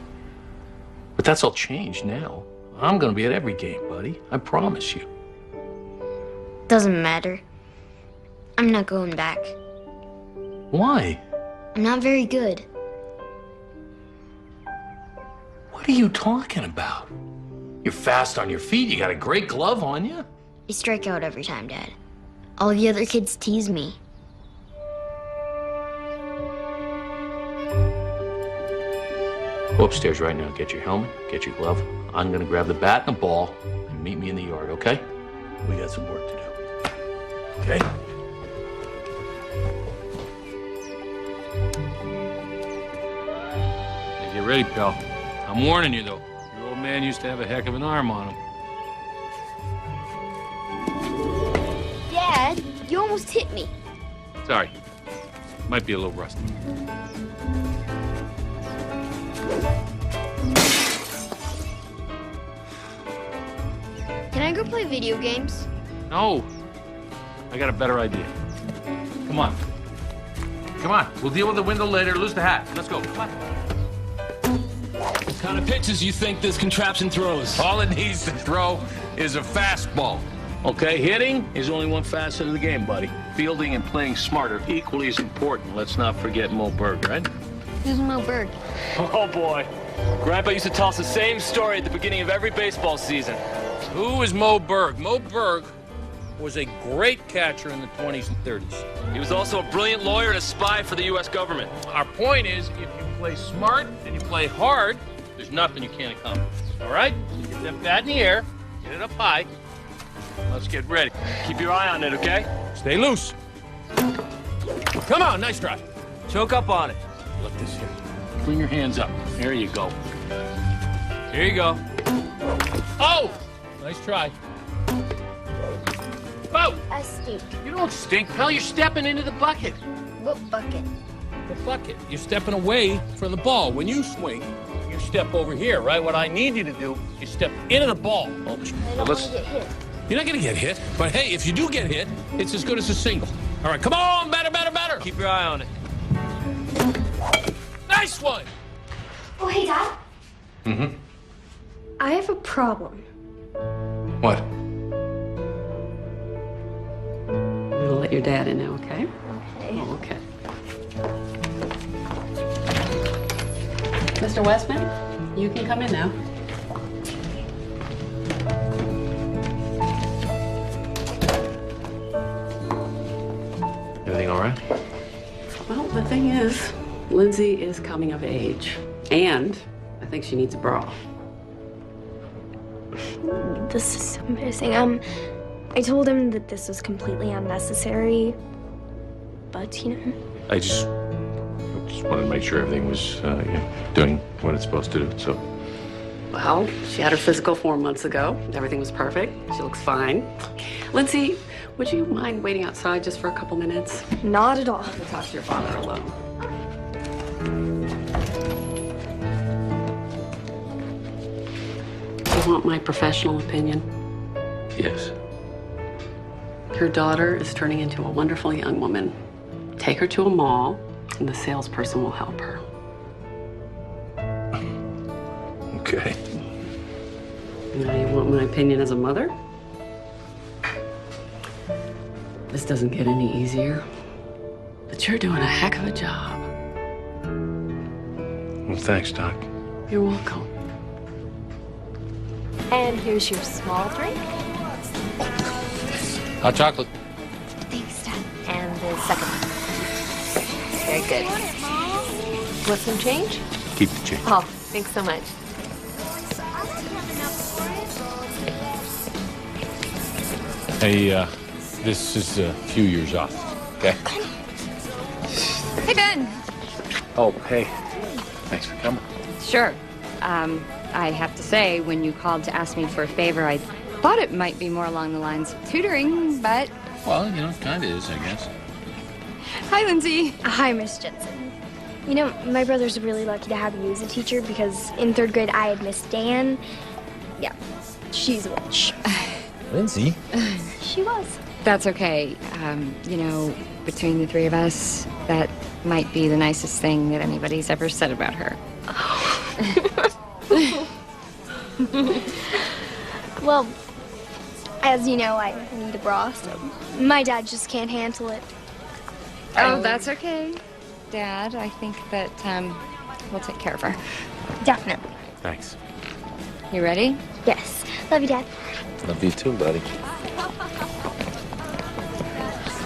A: But that's all changed now. I'm gonna be at every game, buddy. I promise you.
C: Doesn't matter. I'm not going back.
A: Why?
C: I'm not very good.
A: What are you talking about? You're fast on your feet. You got a great glove on you.
C: I strike out every time, Dad. All the other kids tease me.
A: Go upstairs right now. Get your helmet, get your glove. I'm gonna grab the bat and the ball and meet me in the yard, okay? We got some work to do. Okay?
K: Hey, get ready, pal. I'm warning you, though. Your old man used to have a heck of an arm on him.
B: Dad, you almost hit me.
K: Sorry. Might be a little rusty.
B: Can I go play video games?
K: No. I got a better idea. Come on. Come on. We'll deal with the window later. Lose the hat. Let's go. Come on.
G: What kind of pitches you think this contraption throws?
A: All it needs to throw is a fastball. Okay, hitting is only one facet of the game, buddy. Fielding and playing smart are equally as important. Let's not forget Mo Berg, right?
J: Who's Mo Berg?
G: Oh, boy. Grandpa used to tell us the same story at the beginning of every baseball season.
K: Who is Mo Berg? Mo Berg was a great catcher in the 20s and 30s.
G: He was also a brilliant lawyer and a spy for the U.S. government.
K: Our point is, if you play smart and you play hard, there's nothing you can't accomplish. All right? So get that bat in the air, get it up high. Let's get ready.
G: Keep your eye on it, okay?
K: Stay loose. Come on, nice try.
G: Choke up on it.
K: Look this here. Bring your hands up. There you go.
G: Here you go.
K: Oh! Nice try. Oh!
J: I stink.
K: You don't stink, pal. You're stepping into the bucket.
J: What bucket?
K: The bucket. You're stepping away from the ball. When you swing, you step over here, right? What I need you to do is step into the ball.
J: I don't want to get hit.
K: You're not going to get hit. But hey, if you do get hit, it's as good as a single. All right, come on. Better, better, better.
G: Keep your eye on it.
K: Nice one.
B: Oh, hey, Dad.
F: Mm-hmm.
B: I have a problem.
F: What?
Q: I'm gonna let your dad in now, okay?
B: Okay.
Q: Oh, okay. Mr. Westman, you can come in now.
A: Everything all right?
Q: Well, the thing is, Lindsay is coming of age, and I think she needs a bra.
B: This is so embarrassing. I told him that this was completely unnecessary, but
A: I just wanted to make sure everything was doing what it's supposed to do. So,
Q: Well, she had her physical 4 months ago. Everything was perfect. She looks fine. Lindsay, would you mind waiting outside just for a couple minutes?
B: Not at all.
Q: We'll talk to your father alone. You want my professional opinion?
A: yes.
Q: Her daughter is turning into a wonderful young woman. Take her to a mall, and the salesperson will help her.
A: Okay.
Q: Now, you want my opinion as a mother? This doesn't get any easier, but you're doing a heck of a job.
A: Well, thanks, Doc.
Q: You're welcome.
J: And here's your small drink.
K: Hot chocolate.
J: Thanks, Dad. And the second one. Very good. Want some change?
A: Keep the change.
J: Oh, thanks so much.
K: Hey, this is a few years off, okay?
E: Hey, Ben.
K: Oh, hey. Thanks for coming.
E: Sure. I have to say, when you called to ask me for a favor, I thought it might be more along the lines of tutoring, but...
K: Well, it kind of is, I guess.
E: Hi, Lindsay.
B: Hi, Miss Jensen. My brother's really lucky to have you as a teacher because in 3rd grade I had Miss Dan. Yeah, she's a witch.
G: Lindsay?
B: She was.
E: That's okay. Between the three of us, that might be the nicest thing that anybody's ever said about her.
B: Well, as you know, I need a bra, so my dad just can't handle it.
E: Oh, that's okay, Dad. I think that we'll take care of her.
B: Definitely.
A: Thanks.
E: You ready?
B: Yes. Love you, Dad.
A: Love you too, buddy.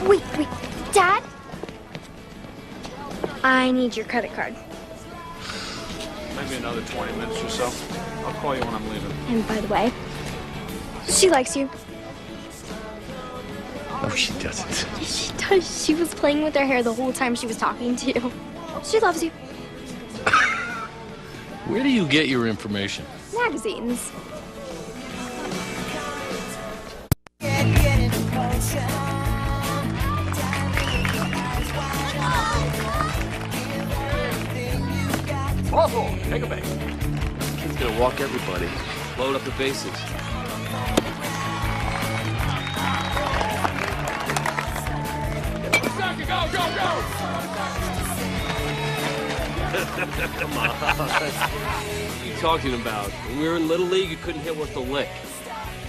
B: Wait. Dad? I need your credit card.
K: Maybe another 20 minutes or so. I'll call you when I'm leaving.
B: And by the way, she likes you.
A: No, she doesn't.
B: She does. She was playing with her hair the whole time she was talking to you. She loves you.
K: Where do you get your information?
B: Magazines.
G: Awful! Take a bait. He's gonna walk everybody. Load up the bases. Go! Come on. What are you talking about? When we were in Little League, you couldn't hit worth a lick.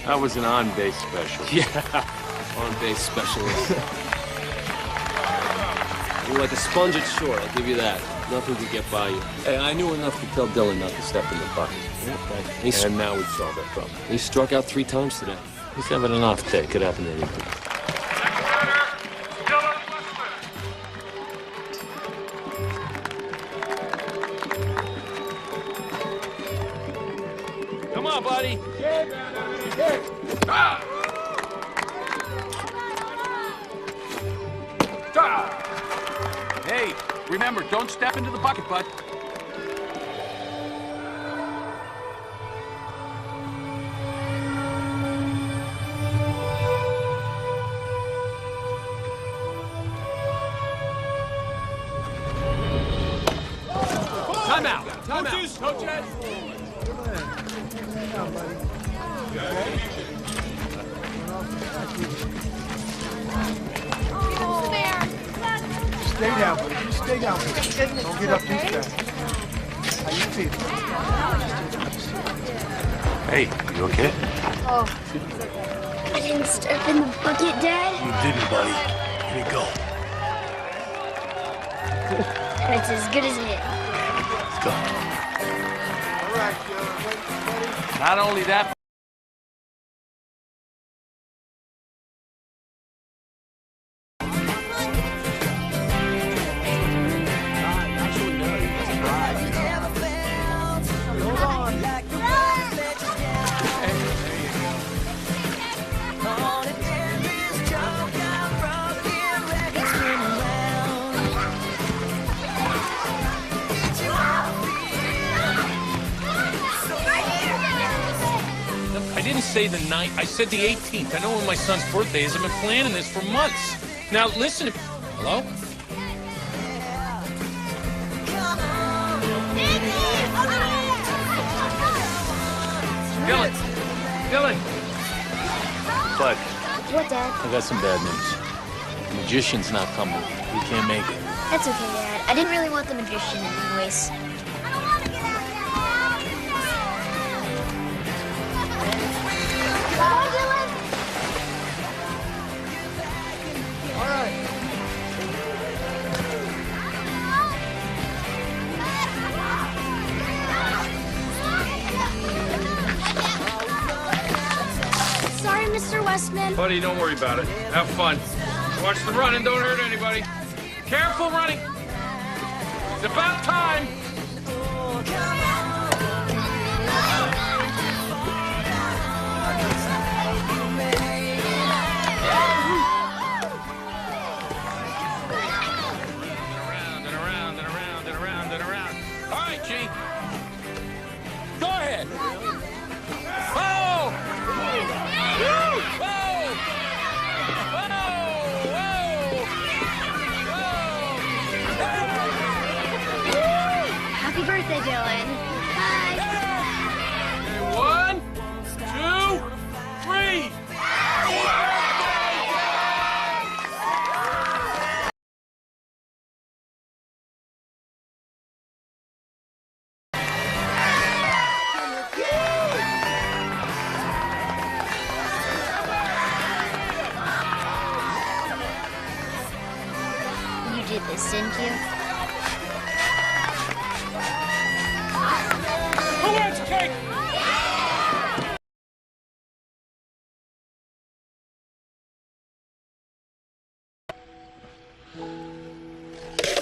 A: That was an on-base special.
G: Yeah, on-base specialist. You're like a sponge at short, I'll give you that.
K: Nothing to get by you. Hey, I knew enough to tell Dylan not to step in the bucket. Okay. And now we've solved that problem. He struck out 3 times today.
A: He's having an off day. Could happen to anybody.
K: Come on, buddy. Hey, remember, don't step into the bucket, bud. Time out. Coaches.
R: Stay down, buddy. Just stay down. Don't get up too fast. How you feeling?
F: Hey, you okay?
C: Oh. I didn't step in the bucket, Dad.
F: You didn't, buddy. Here you go.
C: And it's as good as it.
F: Let's go.
R: All right,
K: Not only that. I didn't say the 9th. I said the 18th. I know when my son's birthday is. I've been planning this for months. Now, listen. Hello? Dylan!
A: Bud,
C: What, Dad?
A: I got some bad news. The magician's not coming. He can't make it.
C: That's okay, Dad. I didn't really want the magician anyways. Come on, Dylan!
R: All right.
C: Sorry, Mr. Westman.
K: Buddy, don't worry about it. Have fun. Watch the running. Don't hurt anybody. Careful running. It's about time. All right, G. Go ahead. Oh! Whoa!
C: Happy birthday, Dylan. Bye.
K: 1, 2, 3.
C: You did this, didn't you?
K: Who wants cake?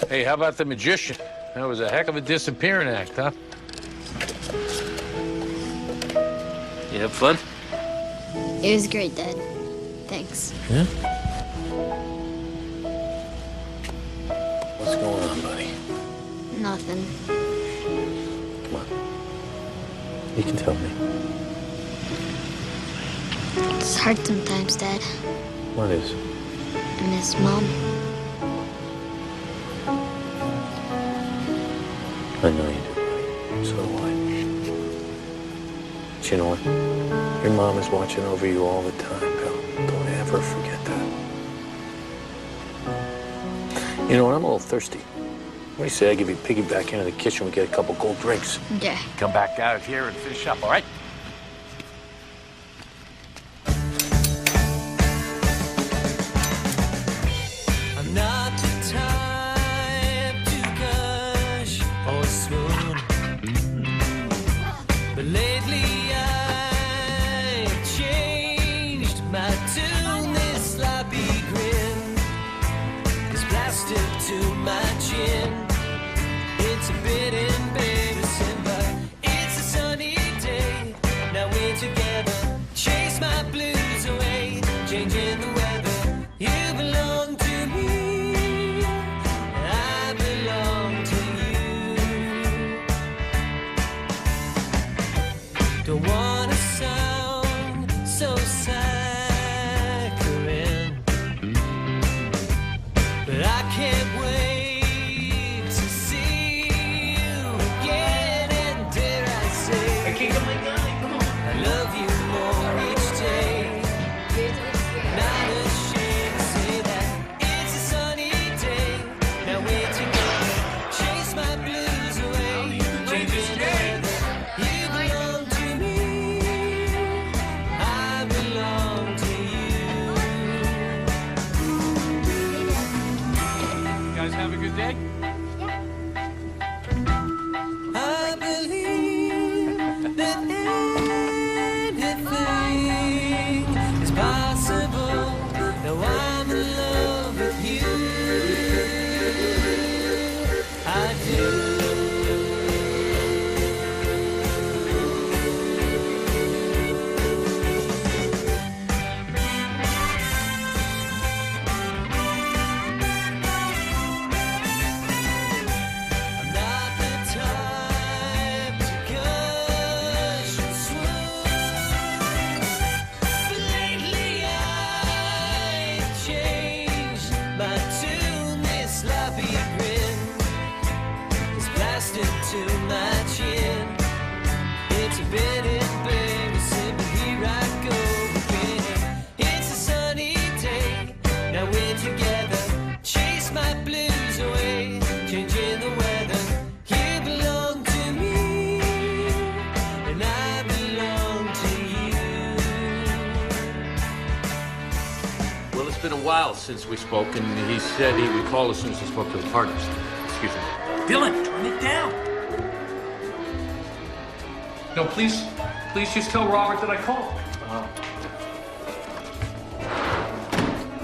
K: Hey, how about the magician? That was a heck of a disappearing act, huh?
A: You have fun?
C: It was great, Dad. Thanks.
A: Yeah? What's going on, buddy?
C: Nothing.
A: Come on. You can tell me.
C: It's hard sometimes, Dad.
A: What is?
C: I miss Mom.
A: I know you do, buddy. So do I. But you know what? Your mom is watching over you all the time, pal. Don't ever forget that. You know what? I'm a little thirsty. What do you say I give you a piggyback into the kitchen, we get a couple cold drinks?
C: Yeah.
K: Come back out here and finish up, all right?
M: I'm not the type to cut Don't wanna sound so saccharine, but I can't wait to see you again. And dare I say, I can't come like that. Come on. I love you more each day. Not ashamed to say that it's a sunny day. Now we're together, chase my blues away. Changes together, you belong to me. I belong to
K: You guys have a good day?
M: I believe that anything is possible. Now I'm in love with you. I do. I'm not the type to gush and swoon, but lately I've changed my tune. This sloppy grin is plastered to my chin. It's a bit embarrassing, but here I go again. It's a sunny day, now we're together. Chase my blues away, changing the weather. You belong to me, and I belong to you.
K: Well, it's been a while since we spoke, and he said he would call as soon as he spoke to the partners. Excuse me.
O: Dylan, turn it down.
K: No, please just tell Robert that I called.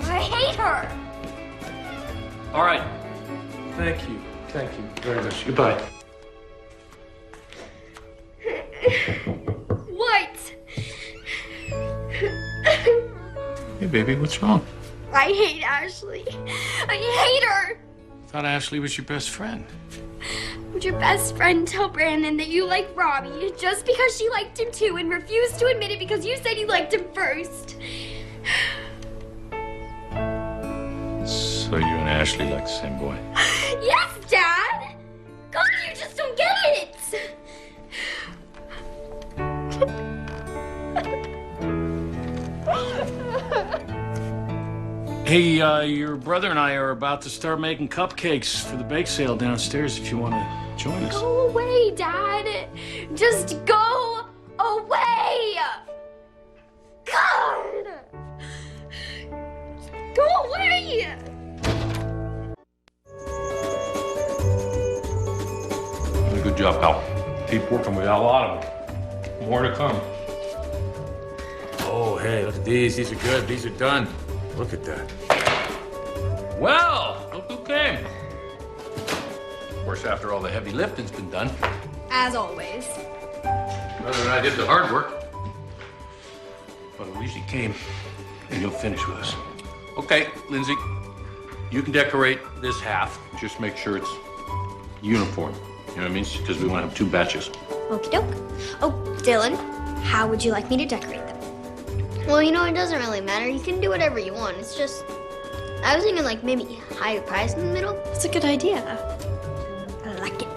B: I hate her.
K: All right. Thank you. Thank you very much. Goodbye.
B: What?
F: Hey, baby, what's wrong?
B: I hate Ashley. I hate her.
F: I thought Ashley was your best friend.
B: Would your best friend tell Brandon that you like Robbie just because she liked him too and refused to admit it because you said you liked him first?
F: So you and Ashley like the same boy?
B: Yes, Dad! God, you just don't get it!
F: Hey, your brother and I are about to start making cupcakes for the bake sale downstairs if you want to join us.
B: Go away, Dad! Just go away! God! Go away!
K: Good job, pal. Keep working. We got a lot of them. More to come.
F: Oh, hey, look at these. These are good. These are done. Look at that.
K: Well, look who came. Of course, after all the heavy lifting's been done,
B: As always.
K: Brother and I did the hard work.
F: But at least he came, and you'll finish with us.
K: Okay, Lindsay, you can decorate this half. Just make sure it's uniform. You know what I mean? Because we want to have 2 batches.
B: Okie doke. Oh, Dylan, how would you like me to decorate them?
S: Well, you know, it doesn't really matter. You can do whatever you want. It's just, I was thinking like maybe higher price in the middle.
B: That's a good idea. I like it.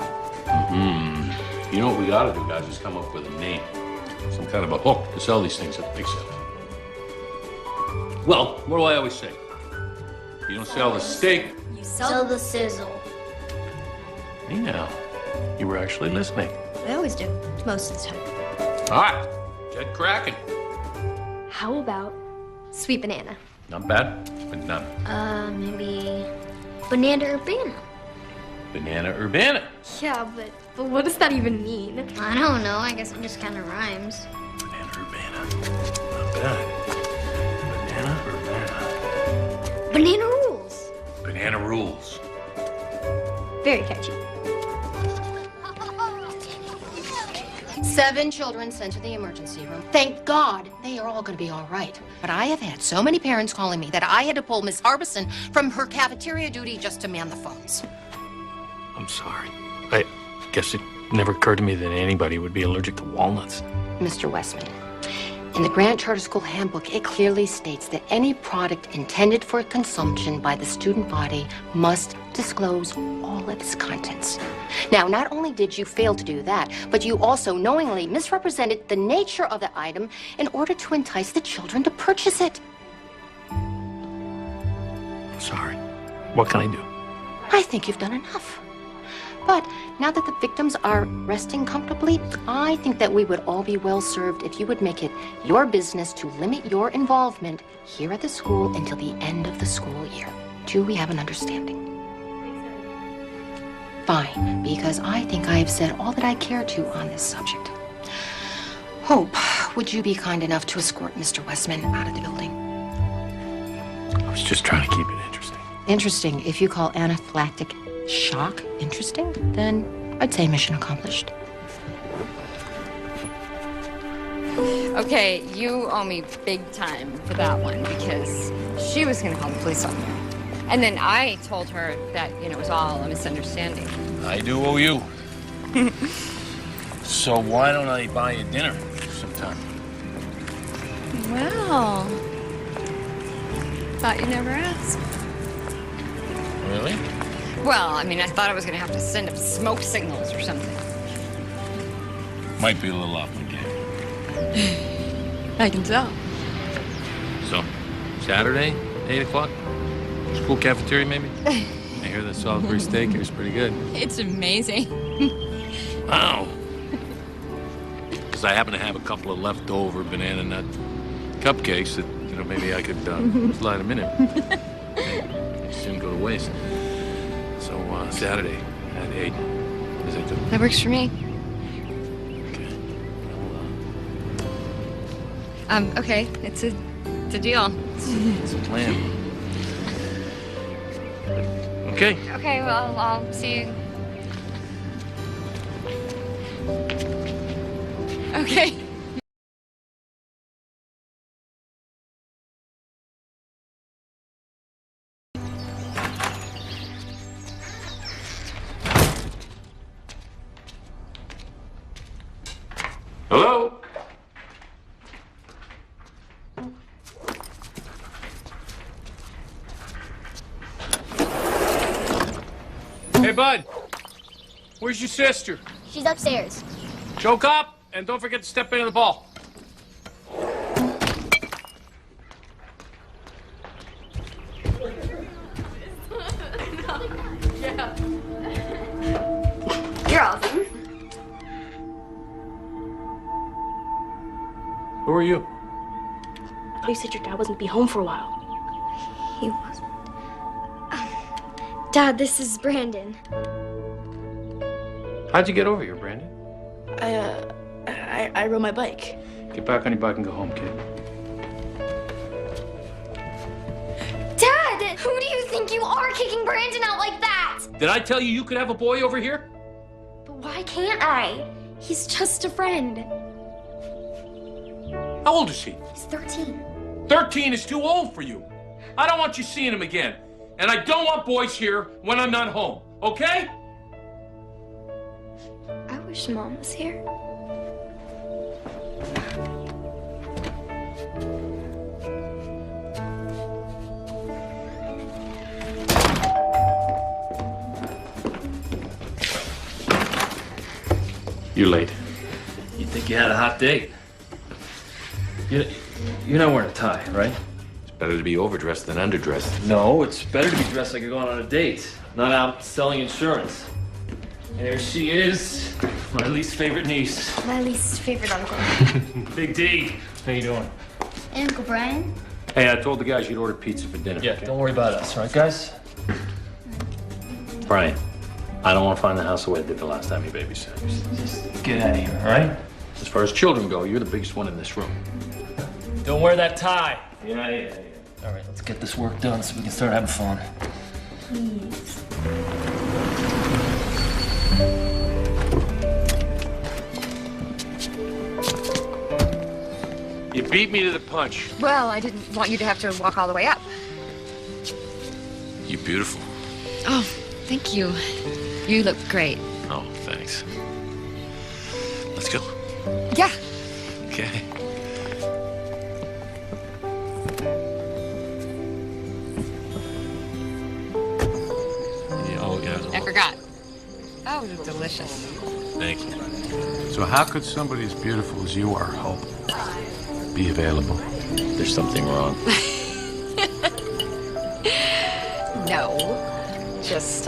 K: You know what we gotta do, guys, is come up with a name. Some kind of a hook to sell these things at the big sale. Well, what do I always say? You don't sell the steak.
S: You sell the sizzle.
F: Hey now, you were actually listening.
B: I always do, most of the time.
K: All right, get cracking.
B: How about sweet banana?
K: Not bad, but none.
S: Maybe banana urbana.
K: Banana urbana.
B: Yeah, but what does that even mean?
S: I don't know. I guess it just kind of rhymes.
F: Banana urbana. Not bad. Banana urbana.
B: Banana rules.
K: Banana rules.
B: Very catchy.
J: 7 children sent to the emergency room. Thank God they are all going to be all right. But I have had so many parents calling me that I had to pull Miss Harbison from her cafeteria duty just to man the phones.
F: I'm sorry. I guess it never occurred to me that anybody would be allergic to walnuts.
J: Mr. Westman. In the Grant Charter School Handbook, it clearly states that any product intended for consumption by the student body must disclose all of its contents. Now, not only did you fail to do that, but you also knowingly misrepresented the nature of the item in order to entice the children to purchase it.
F: Sorry. What can I do?
J: I think you've done enough. But now that the victims are resting comfortably, I think that we would all be well served if you would make it your business to limit your involvement here at the school until the end of the school year. Do we have an understanding? Fine, because I think I have said all that I care to on this subject. Hope, would you be kind enough to escort Mr. Westman out of the building?
F: I was just trying to keep it interesting.
J: Interesting. If you call anaphylactic shock interesting, then I'd say mission accomplished.
E: Okay, you owe me big time for that one because she was gonna call the police on you. And then I told her that, it was all a misunderstanding.
F: I do owe you. So why don't I buy you dinner sometime?
E: Well, thought you never asked.
F: Really?
E: Well, I thought I was gonna have to send up smoke signals or something.
F: Might be a little off my game.
E: I can tell.
F: So, Saturday, 8 o'clock? School cafeteria, maybe? I hear the Salisbury steak here is pretty good.
E: It's amazing.
F: Wow. Because I happen to have a couple of leftover banana nut cupcakes that, maybe I could slide them in it. They just didn't go to waste. So, Saturday at 8. Is that good?
E: That works for me. Okay, it's a deal.
F: It's a plan. Okay.
E: Okay, well, I'll see you. Okay.
F: Hello? Hey, bud. Where's your sister?
S: She's upstairs.
K: Choke up, and don't forget to step into the ball.
S: You're awesome.
K: Who are you?
C: Oh, you said your dad wasn't be home for a while.
B: He wasn't. Dad, this is Brandon.
K: How'd you get over here, Brandon?
C: I rode my bike.
K: Get back on your bike and go home, kid.
B: Dad, who do you think you are kicking Brandon out like that?
K: Did I tell you you could have a boy over here?
B: But why can't I? He's just a friend.
K: How old is he?
B: He's 13.
K: 13 is too old for you. I don't want you seeing him again. And I don't want boys here when I'm not home, okay?
B: I wish Mom was here.
G: You're late. You think you had a hot date? You're not wearing a tie, right?
A: It's better to be overdressed than underdressed.
G: No, it's better to be dressed like you're going on a date, not out selling insurance. And there she is, my least favorite niece.
S: My least favorite uncle.
G: Big D. How you doing?
S: And Uncle Brian?
K: Hey, I told the guys you'd order pizza for dinner.
G: Yeah,
K: okay?
G: don't worry about us, right, guys?
A: Brian, I don't want to find the house the way I did the last time you babysat.
G: Just get out of here, all right?
A: As far as children go, you're the biggest one in this room.
G: Don't wear that tie.
A: Yeah.
G: All right, let's get this work done so we can start having fun.
S: Please.
K: You beat me to the punch.
E: Well, I didn't want you to have to walk all the way up.
A: You're beautiful.
E: Oh, thank you. You look great.
A: Oh, thanks. Let's go.
E: Yeah.
F: Okay.
E: I forgot. Oh, delicious.
F: Thank you.
R: So how could somebody as beautiful as you are, Hope, be available?
A: There's something wrong.
E: No. Just,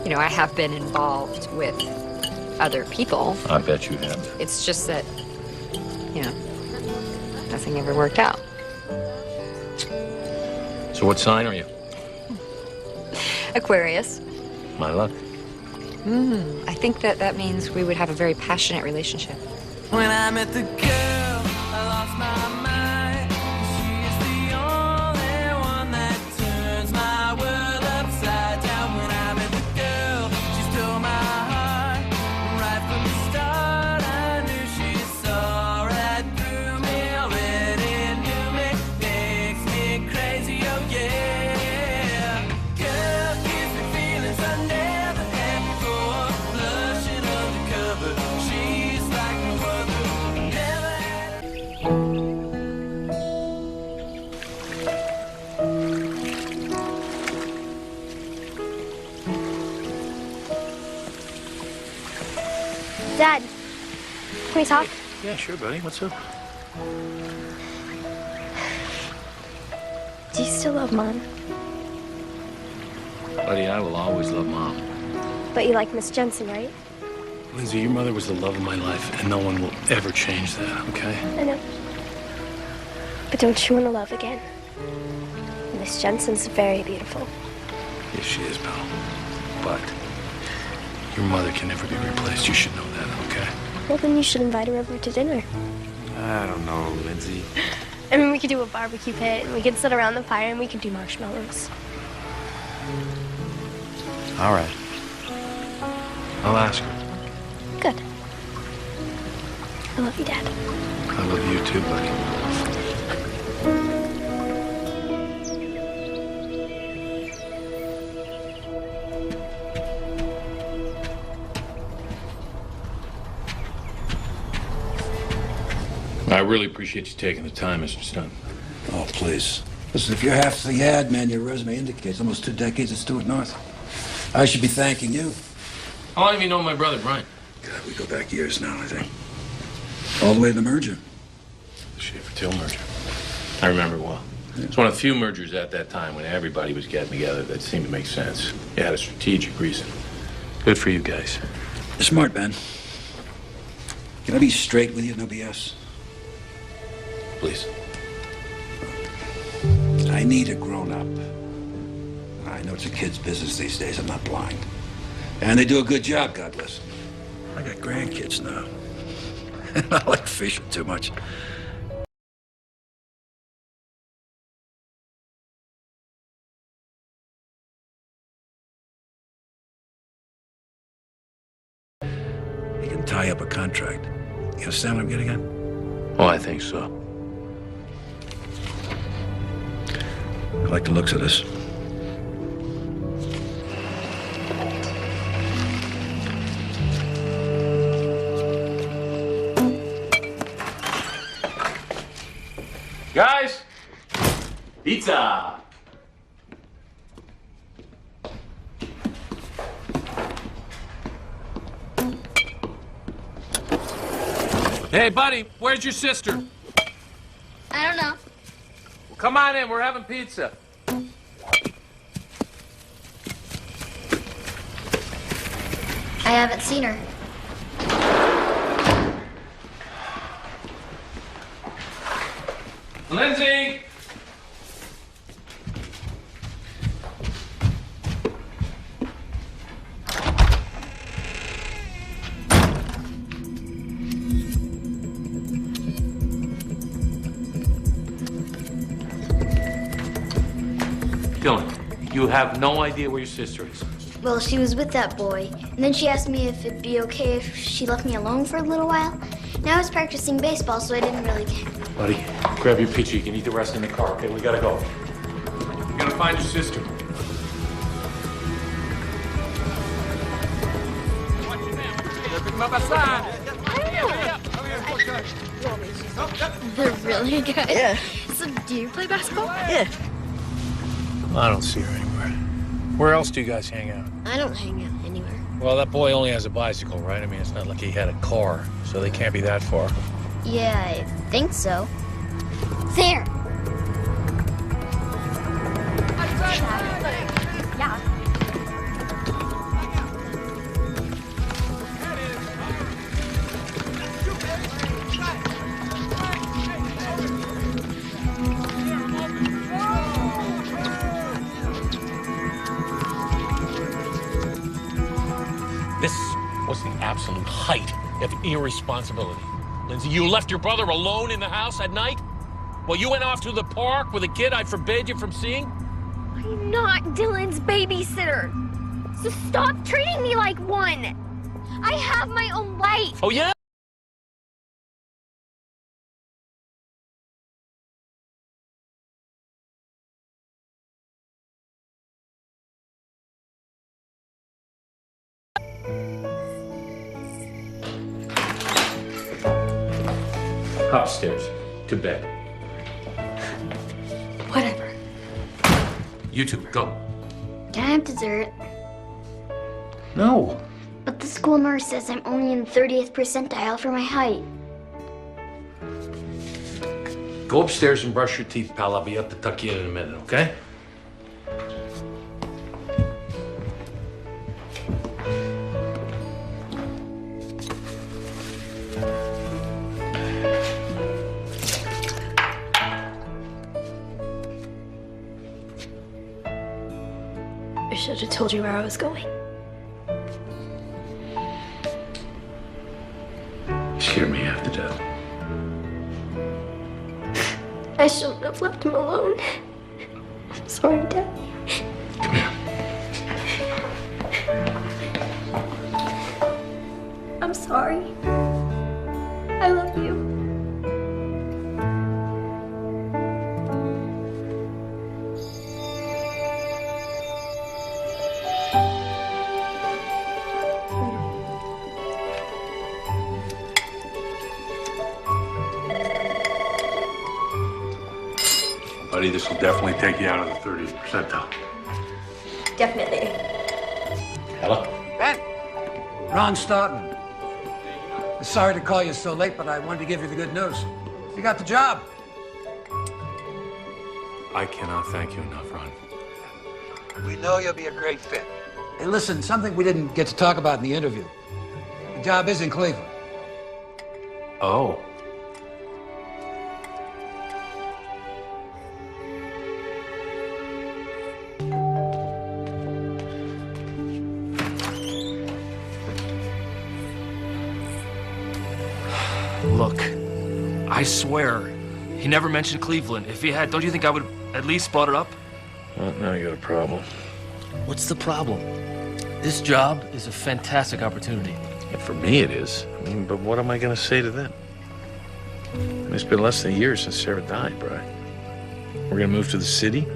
E: you know, I have been involved with other people.
A: I bet you have.
E: It's just that, you know, nothing ever worked out.
A: So what sign are you?
E: Aquarius.
A: My luck.
E: I think that means we would have a very passionate relationship.
M: When I met the girl, I lost my mind. She is the only one that turns my world upside down. When I met the girl, she stole my heart. Right from the start, I knew she saw right through me. Already knew me, makes me crazy, oh yeah. Girl gives me feelings I never had before. Blushing undercover, she's like no other. Never had.
B: Dad, can we talk?
A: Yeah, sure, buddy. What's up?
B: Do you still love Mom?
A: Buddy, I will always love Mom.
B: But you like Miss Jensen, right?
F: Lindsay, your mother was the love of my life, and no one will ever change that, okay?
B: I know. But don't you want to love again? Miss Jensen's very beautiful.
F: Yes, she is, pal. But your mother can never be replaced. You should know that, okay?
B: Well, then you should invite her over to dinner.
F: I don't know, Lindsay.
B: I mean, we could do a barbecue pit, and we could sit around the fire, and we could do marshmallows.
F: All right. I'll ask her.
B: Good. I love you, Dad.
F: I love you too, buddy.
A: I really appreciate you taking the time, Mr. Stone.
T: Oh, please. Listen, if you're half the ad man your resume indicates, almost 2 decades at Stewart North, I should be thanking you.
A: How long have you known my brother, Brian?
T: God, we go back years now, I think. All the way to the merger.
A: The Schaefer-Till merger. I remember it well. It's one of the few mergers at that time when everybody was getting together that seemed to make sense. It had a strategic reason. Good for you guys.
T: You're smart, Ben. Can I be straight with you, no BS?
A: Please.
T: I need a grown-up. I know it's a kid's business these days. I'm not blind. And they do a good job, God bless them. I got grandkids now. And I like fishing too much. You can tie up a contract. You understand what I'm getting at?
A: Oh, I think so.
T: I like the looks of this.
K: Guys, pizza. Hey, buddy, where's your sister?
S: I don't know.
K: Well, come on in. We're having pizza.
S: I haven't seen her.
K: Lindsay! Dylan, you have no idea where your sister is.
S: Well, she was with that boy, and then she asked me if it'd be okay if she left me alone for a little while. Now I was practicing baseball, so I didn't really care.
A: Buddy, grab your pizza. You can eat the rest in the car, okay? We gotta go.
K: You're gonna find your sister.
C: They're really good.
A: Yeah.
C: So, do you play basketball?
A: Yeah. I don't see her anywhere. Where else do you guys hang out?
C: I don't hang out anywhere.
A: Well, that boy only has a bicycle, right? I mean, it's not like he had a car, so they can't be that far.
S: Yeah, I think so.
B: There.
S: Yeah.
K: This was the absolute height of irresponsibility. Lindsay, you left your brother alone in the house at night? While you went off to the park with a kid I forbade you from seeing?
B: I'm not Dylan's babysitter. So stop treating me like one. I have my own life.
K: Oh, yeah? Upstairs, to bed.
B: Whatever.
K: You two, go.
S: Can I have dessert?
K: No.
S: But the school nurse says I'm only in the 30th percentile for my height.
K: Go upstairs and brush your teeth, pal. I'll be up to tuck you in a minute, okay?
C: I should have told you where I was going.
K: You scared me half to death.
C: I shouldn't have left him alone. I'm sorry, Dad. I'm sorry. I love you.
T: Buddy, this will definitely take you out of the 30th percentile.
C: Definitely.
K: Hello?
U: Ben! Ron Staunton. Sorry to call you so late, but I wanted to give you the good news. You got the job.
F: I cannot thank you enough, Ron.
U: We know you'll be a great fit. Hey, listen, something we didn't get to talk about in the interview. The job is in Cleveland.
F: Oh.
G: Look, I swear, he never mentioned Cleveland. If he had, don't you think I would at least brought it up?
F: Well, now you got a problem.
G: What's the problem? This job is a fantastic opportunity.
F: Yeah, for me it is. I mean, but what am I going to say to them? I mean, it's been less than a year since Sarah died, Brian. We're going to move to the city,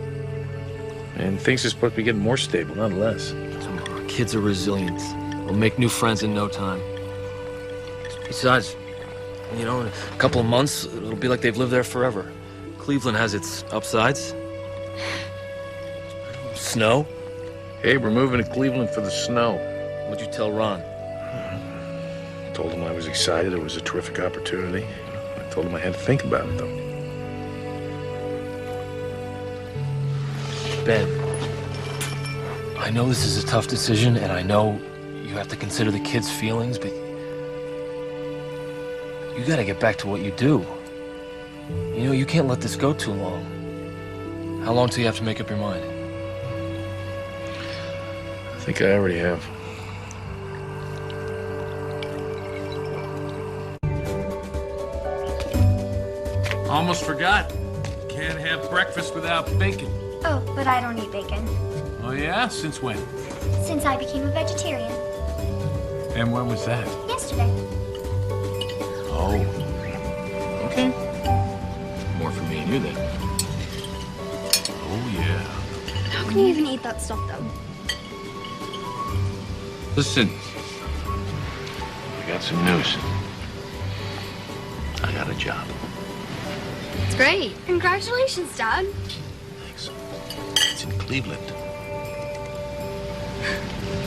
F: and things are supposed to be getting more stable, not less.
G: Come on, kids are resilient. They'll make new friends in no time. Besides, you know, in a couple of months, it'll be like they've lived there forever. Cleveland has its upsides. Snow.
F: Hey, we're moving to Cleveland for the snow.
G: What'd you tell Ron?
F: Told him I was excited. It was a terrific opportunity. I told him I had to think about it, though.
G: Ben, I know this is a tough decision, and I know you have to consider the kids' feelings, but you gotta get back to what you do. You know, you can't let this go too long. How long till you have to make up your mind?
F: I think I already have.
K: Almost forgot. Can't have breakfast without bacon.
B: Oh, but I don't eat bacon.
K: Oh, yeah? Since when?
B: Since I became a vegetarian.
F: And when was that?
B: Yesterday.
F: Oh. Okay. More for me and you then. Oh, yeah.
B: How can you even eat that stuff, though?
F: Listen. I got some news.
A: got a job.
B: It's great. Congratulations, Dad.
A: Thanks. It's in Cleveland.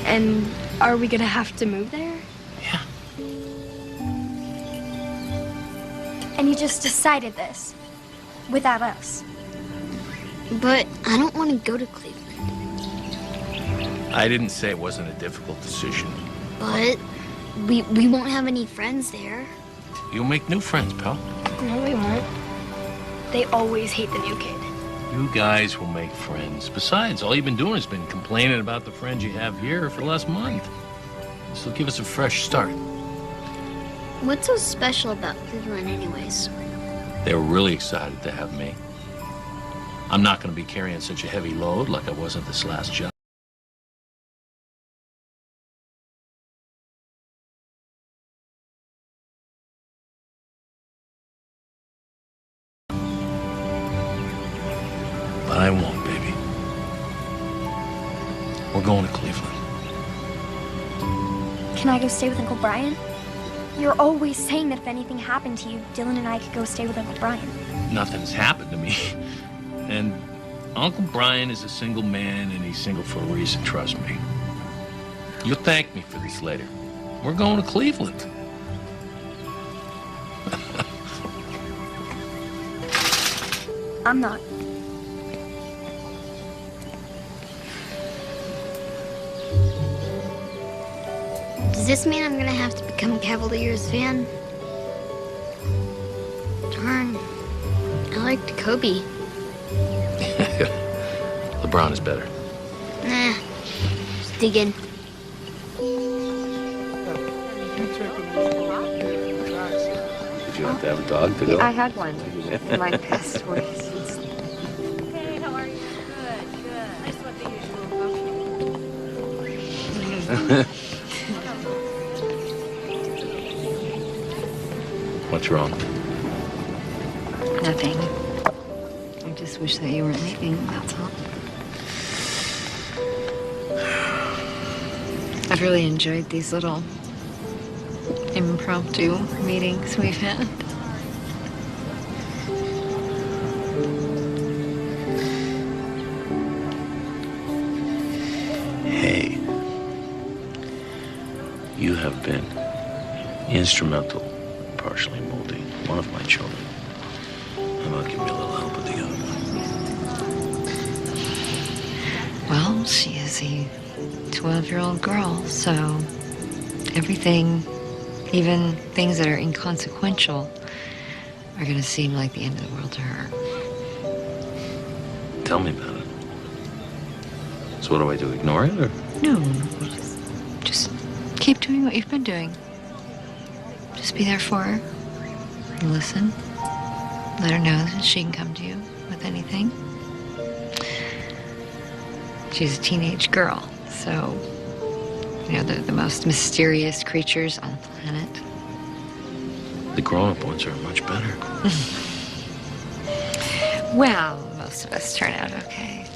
B: And are we gonna have to move there?
A: Yeah.
B: And you just decided this without us.
S: But I don't want to go to Cleveland.
A: I didn't say it wasn't a difficult decision.
S: But we won't have any friends there.
A: You'll make new friends, pal.
B: No, we won't. They always hate the new kid.
A: You guys will make friends. Besides, all you've been doing has been complaining about the friends you have here for the last month. This will give us a fresh start.
S: What's so special about Cleveland anyways?
A: They were really excited to have me. I'm not going to be carrying such a heavy load like I was at this last job. But I won't, baby. We're going to Cleveland.
B: Can I go stay with Uncle Brian? You're always saying that if anything happened to you, Dylan and I could go stay with Uncle Brian.
A: Nothing's happened to me. And Uncle Brian is a single man, and he's single for a reason, trust me. You'll thank me for this later. We're going to Cleveland.
B: I'm not.
S: Does this mean I'm gonna have to become a Cavaliers fan? Darn. I liked Kobe.
A: LeBron is better.
S: Nah. Just digging.
A: Did you have to have a dog to go?
E: I had one. Mine passed away.
H: Hey, how are you? Good, good. I just want the usual.
A: What's wrong?
E: Nothing. I just wish that you weren't leaving, that's all. I've really enjoyed these little impromptu meetings we've had.
A: Hey, you have been instrumental in partially molding one of my children. How about give me a little help with the other one?
E: Well, she is a 12-year-old girl, so everything, even things that are inconsequential, are going to seem like the end of the world to her.
A: Tell me about it. So what do I do, ignore it, or?
E: No, just keep doing what you've been doing. Just be there for her. And listen. Let her know that she can come to you with anything. She's a teenage girl, so, you know, they're the most mysterious creatures on the planet.
A: The grown-up ones are much better.
E: Well, most of us turn out okay.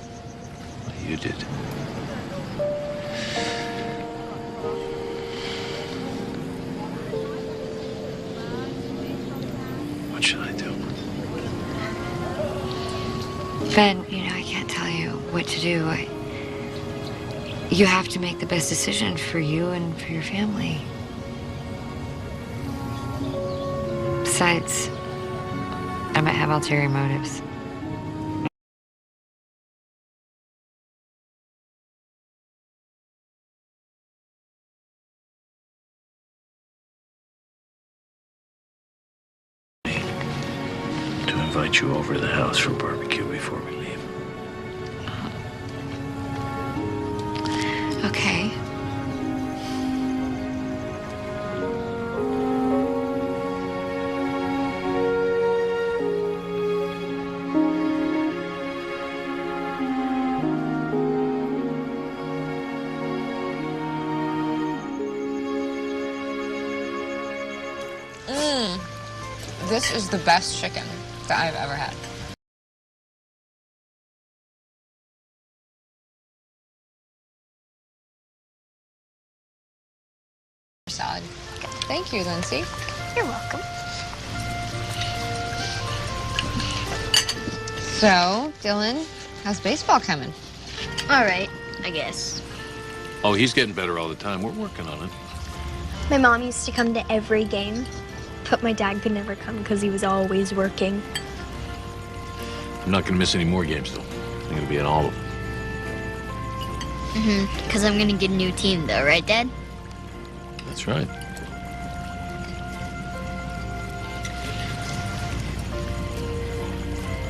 A: You did. What should I do?
E: Ben, you know, I can't tell you what to do. You have to make the best decision for you and for your family. Besides, I might have ulterior motives.
A: To invite you over to the house for barbecue before we leave.
E: Okay. This is the best chicken that I've ever had. Salad. Thank you, Lindsay.
B: You're welcome.
E: So, Dylan, how's baseball coming?
S: All right, I guess.
A: Oh, he's getting better all the time. We're working on it.
B: My mom used to come to every game, but my dad could never come because he was always working.
A: I'm not going to miss any more games, though. I'm going to be in all of them.
S: Because I'm gonna get a new team, though, right, Dad?
A: That's right.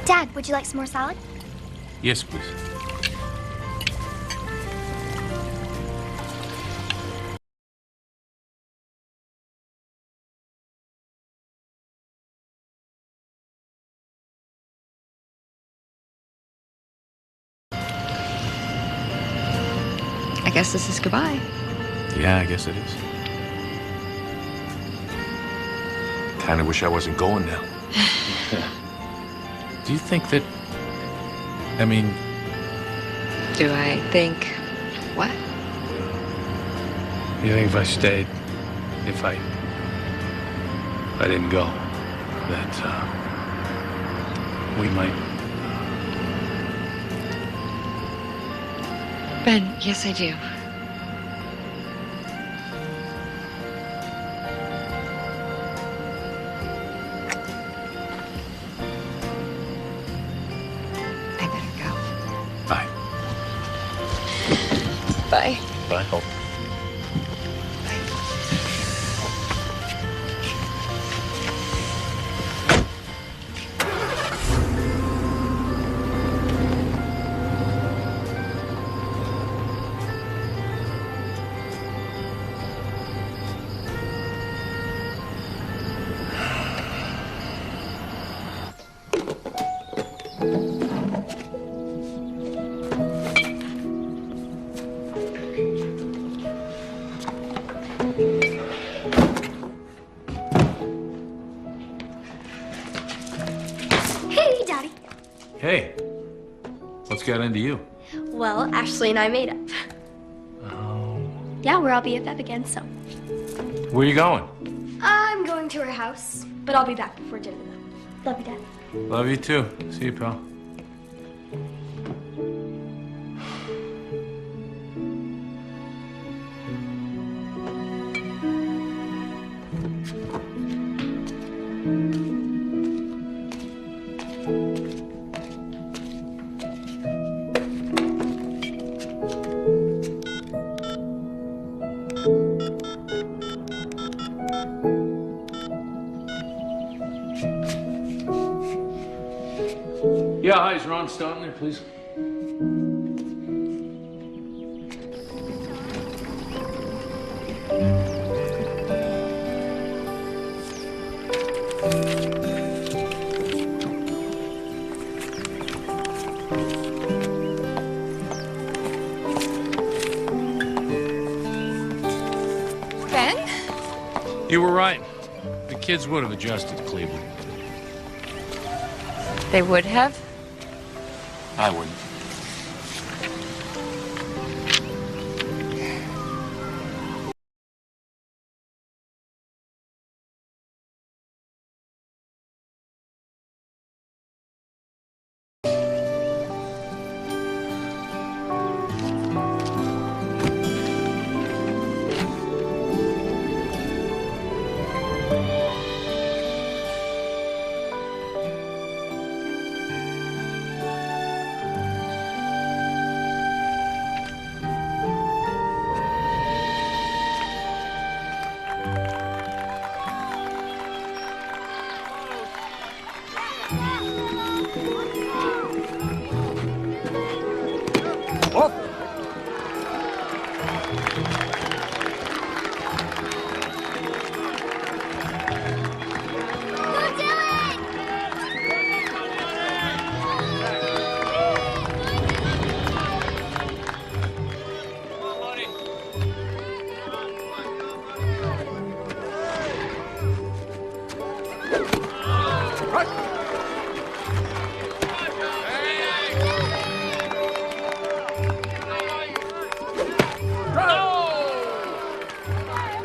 B: Dad, would you like some more salad?
A: Yes, please.
E: I guess this is goodbye.
A: Yeah, I guess it is. Kind of wish I wasn't going now. Do you think that... I mean...
E: Do I think what?
F: You think if I stayed, if I didn't go, that we might...
E: Ben, yes, I do. I better go.
A: Bye.
E: Bye.
A: Bye, Hope.
B: Hey, Daddy.
F: Hey, what's got into you?
B: Well, Ashley and I made up. Yeah, we're all BFF again, so.
F: Where you going?
B: I'm going to her house, but I'll be back before dinner, though. Love you, Dad.
F: Love you too. See you, pal.
A: Yeah, hi, is Ron Staunton there, please?
E: Ben?
A: You were right. The kids would have adjusted to Cleveland.
E: They would have?
A: I wouldn't.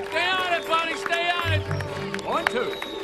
K: Stay on it, buddy. Stay on it.
T: 1, 2.